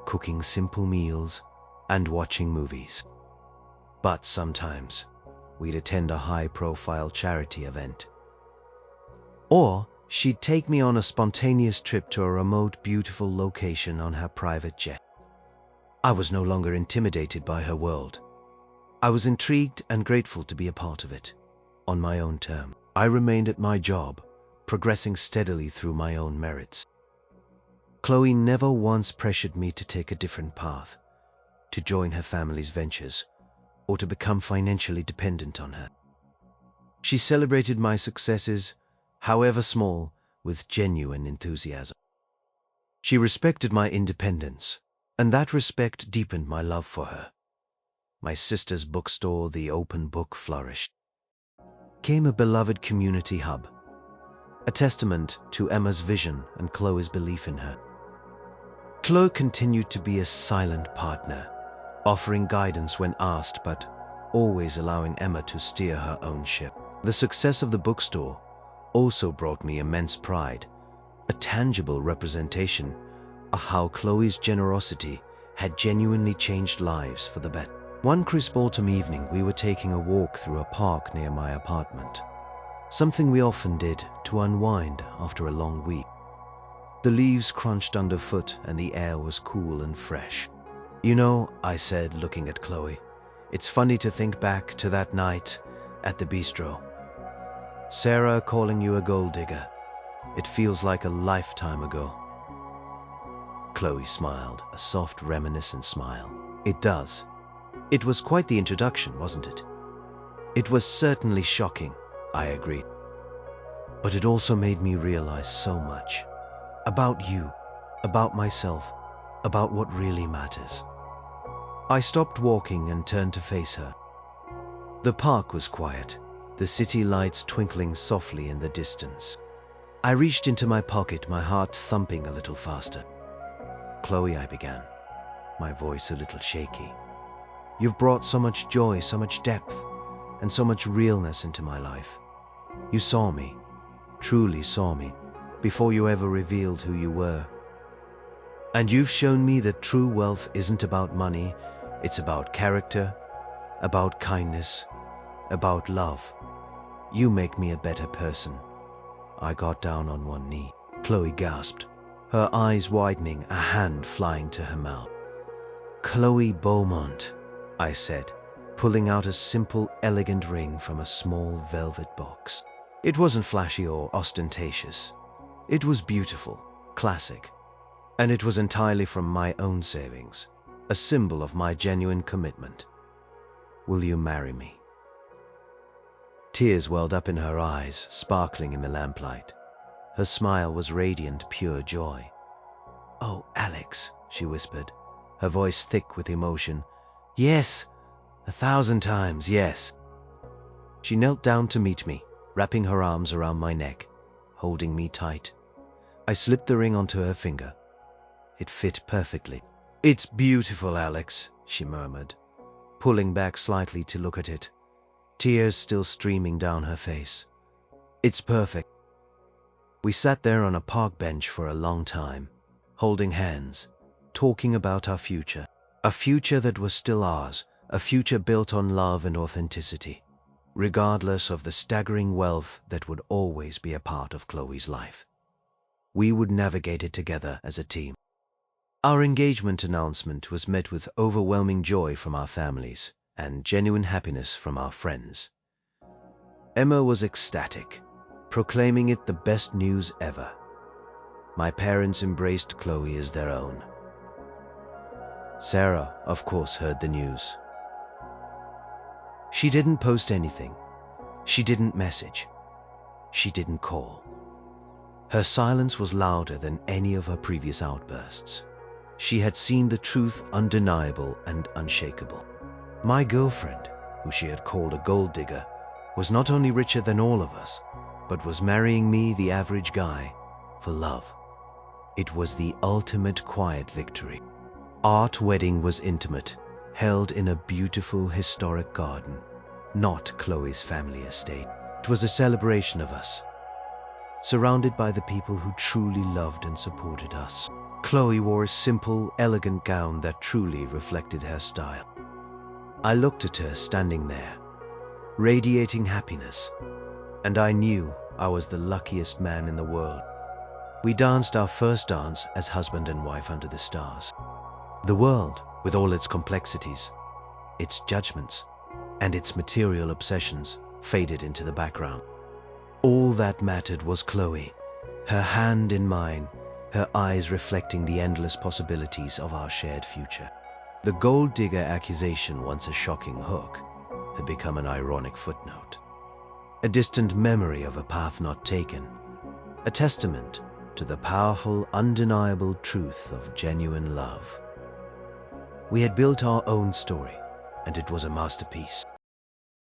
cooking simple meals and watching movies. But sometimes, we'd attend a high-profile charity event. Or she'd take me on a spontaneous trip to a remote, beautiful location on her private jet. I was no longer intimidated by her world. I was intrigued and grateful to be a part of it, on my own terms. I remained at my job, progressing steadily through my own merits. Chloe never once pressured me to take a different path, to join her family's ventures, or to become financially dependent on her. She celebrated my successes, however small, with genuine enthusiasm. She respected my independence, and that respect deepened my love for her. My sister's bookstore, the Open Book, flourished. Came a beloved community hub, a testament to Emma's vision and Chloe's belief in her. Chloe continued to be a silent partner, offering guidance when asked, but always allowing Emma to steer her own ship. The success of the bookstore also brought me immense pride, a tangible representation of how Chloe's generosity had genuinely changed lives for the better. One crisp autumn evening, we were taking a walk through a park near my apartment, something we often did to unwind after a long week. The leaves crunched underfoot and the air was cool and fresh. "You know," I said, looking at Chloe, "it's funny to think back to that night at the bistro. Sarah calling you a gold digger. It feels like a lifetime ago." Chloe smiled, a soft, reminiscent smile. "It does. It was quite the introduction, wasn't it?" "It was certainly shocking," I agreed. "But it also made me realize so much. About you, about myself, about what really matters." I stopped walking and turned to face her. The park was quiet, the city lights twinkling softly in the distance. I reached into my pocket, my heart thumping a little faster. "Chloe," I began, my voice a little shaky, "you've brought so much joy, so much depth, and so much realness into my life. You saw me, truly saw me, before you ever revealed who you were. And you've shown me that true wealth isn't about money, it's about character, about kindness, about love. You make me a better person." I got down on one knee. Chloe gasped, her eyes widening, a hand flying to her mouth. "Chloe Beaumont," I said, pulling out a simple, elegant ring from a small velvet box. It wasn't flashy or ostentatious. It was beautiful, classic, and it was entirely from my own savings, a symbol of my genuine commitment. "Will you marry me?" Tears welled up in her eyes, sparkling in the lamplight. Her smile was radiant, pure joy. "Oh, Alex," she whispered, her voice thick with emotion. "Yes, 1,000 times, yes." She knelt down to meet me, wrapping her arms around my neck, holding me tight. I slipped the ring onto her finger. It fit perfectly. "It's beautiful, Alex," she murmured, pulling back slightly to look at it, tears still streaming down her face. "It's perfect." We sat there on a park bench for a long time, holding hands, talking about our future. A future that was still ours, a future built on love and authenticity, regardless of the staggering wealth that would always be a part of Chloe's life. We would navigate it together as a team. Our engagement announcement was met with overwhelming joy from our families and genuine happiness from our friends. Emma was ecstatic, proclaiming it the best news ever. My parents embraced Chloe as their own. Sarah, of course, heard the news. She didn't post anything. She didn't message. She didn't call. Her silence was louder than any of her previous outbursts. She had seen the truth undeniable and unshakable. My girlfriend, who she had called a gold digger, was not only richer than all of us, but was marrying me, the average guy, for love. It was the ultimate quiet victory. Our wedding was intimate, held in a beautiful historic garden, not Chloe's family estate. It was a celebration of us, surrounded by the people who truly loved and supported us. Chloe wore a simple, elegant gown that truly reflected her style. I looked at her standing there, radiating happiness, and I knew I was the luckiest man in the world. We danced our first dance as husband and wife under the stars. The world, with all its complexities, its judgments, and its material obsessions, faded into the background. All that mattered was Chloe, her hand in mine, her eyes reflecting the endless possibilities of our shared future. The gold digger accusation, once a shocking hook, had become an ironic footnote, a distant memory of a path not taken, a testament to the powerful, undeniable truth of genuine love. We had built our own story, and it was a masterpiece.